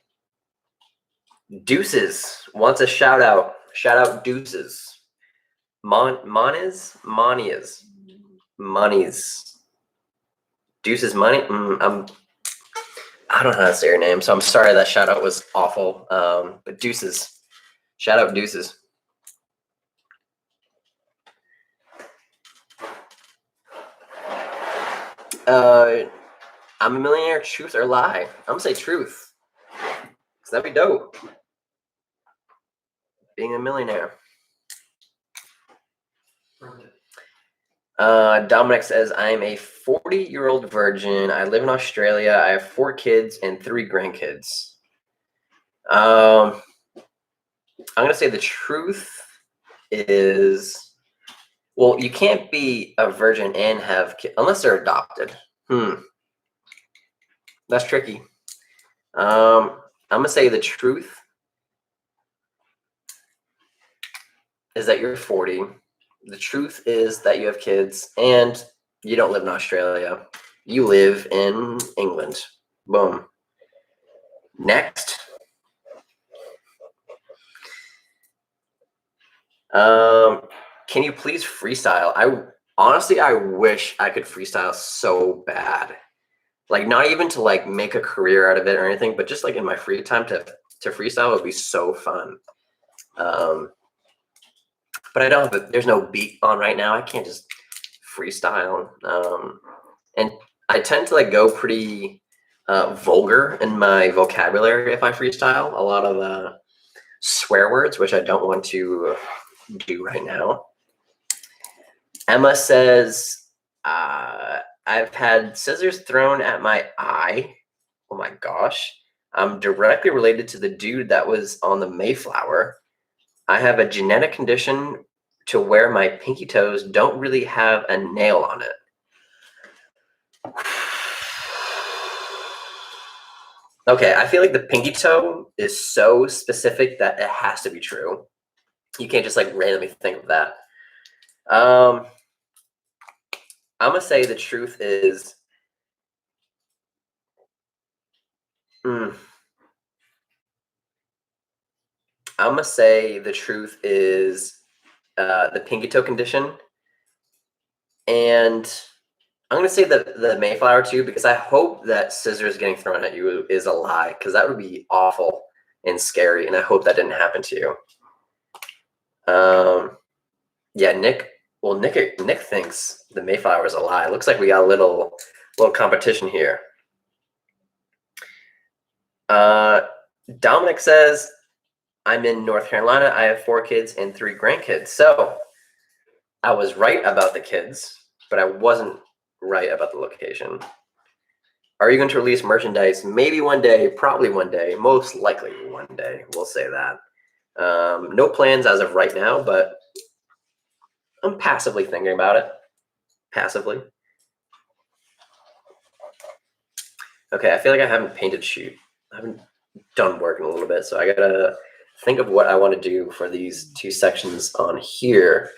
Deuces wants a shout out. Shout out Deuces. Monies. Deuces money. I don't know how to say your name, so I'm sorry that shout out was awful. But Deuces. Shout out Deuces. I'm a millionaire, truth or lie? I'm gonna say truth. Cause that'd be dope. Being a millionaire. Dominic says, I'm a 40-year-old virgin. I live in Australia. I have 4 kids and 3 grandkids. I'm gonna say the truth is, well, you can't be a virgin and have kids unless they're adopted. That's tricky. I'm gonna say the truth is that you're 40. The truth is that you have kids and you don't live in Australia. You live in England. Boom. Next. Can you please freestyle? I wish I could freestyle so bad. Like, not even to like make a career out of it or anything, but just like in my free time to freestyle would be so fun. But I don't have there's no beat on right now. I can't just freestyle. And I tend to like go pretty vulgar in my vocabulary if I freestyle. A lot of swear words, which I don't want to do right now. Emma says, I've had scissors thrown at my eye. Oh my gosh. I'm directly related to the dude that was on the Mayflower. I have a genetic condition to where my pinky toes don't really have a nail on it. Okay, I feel like the pinky toe is so specific that it has to be true. You can't just like randomly think of that. I'm gonna say the truth is, I'm gonna say the truth is the pinky toe condition, and I'm gonna say the Mayflower too, because I hope that scissors getting thrown at you is a lie, because that would be awful and scary, and I hope that didn't happen to you. Yeah, Nick. Well, Nick thinks the Mayflower is a lie. Looks like we got a little competition here. Dominic says, I'm in North Carolina. I have 4 kids and 3 grandkids. So I was right about the kids, but I wasn't right about the location. Are you going to release merchandise? Maybe one day, probably one day, most likely one day. We'll say that. No plans as of right now, but I'm passively thinking about it. Passively. Okay, I feel like I haven't painted shoot. I haven't done work in a little bit, so I gotta think of what I want to do for these 2 sections on here.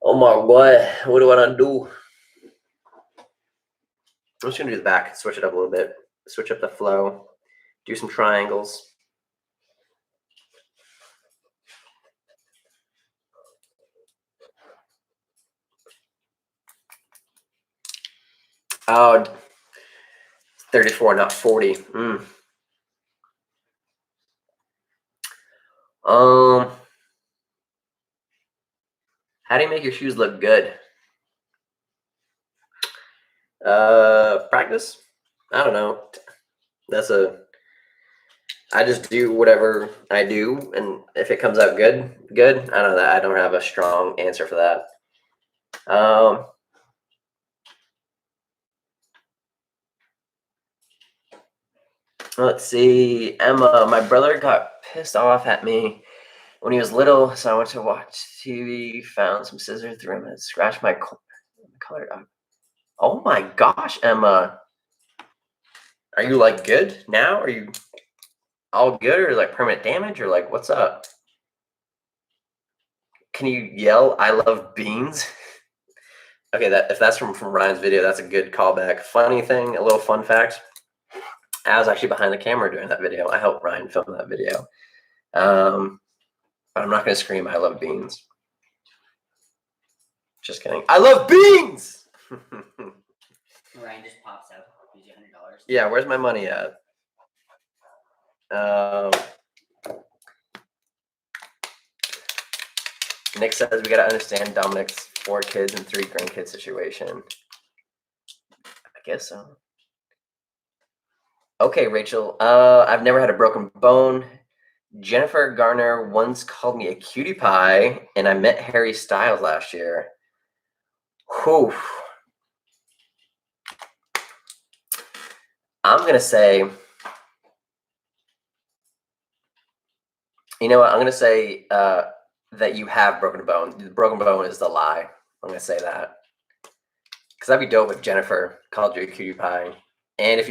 Oh my God, what do I want to do? I'm just gonna do the back, switch it up a little bit, switch up the flow, do some triangles. Oh, 34, not 40. How do you make your shoes look good? Practice? I don't know. I just do whatever I do, and if it comes out good. I don't know. I don't have a strong answer for that. Let's see. Emma, my brother got pissed off at me when he was little, so I went to watch TV, found some scissors, threw them, and scratched my colored eye. Oh my gosh, Emma. Are you like good now? Are you all good, or like permanent damage, or like what's up? Can you yell I love beans? Okay, if that's from Ryan's video, that's a good callback. Funny thing, a little fun fact. I was actually behind the camera during that video. I helped Ryan film that video. But I'm not gonna scream I love beans. Just kidding. I love beans! Ryan just pops out. Gives you $100. Yeah, where's my money at? Nick says we gotta understand Dominic's 4 kids and 3 grandkids situation. I guess so. Okay, Rachel. I've never had a broken bone. Jennifer Garner once called me a cutie pie, and I met Harry Styles last year. Whew. I'm gonna say, you know what? I'm gonna say that you have broken a bone. The broken bone is the lie. I'm gonna say that because that'd be dope if Jennifer called you a cutie pie, and if you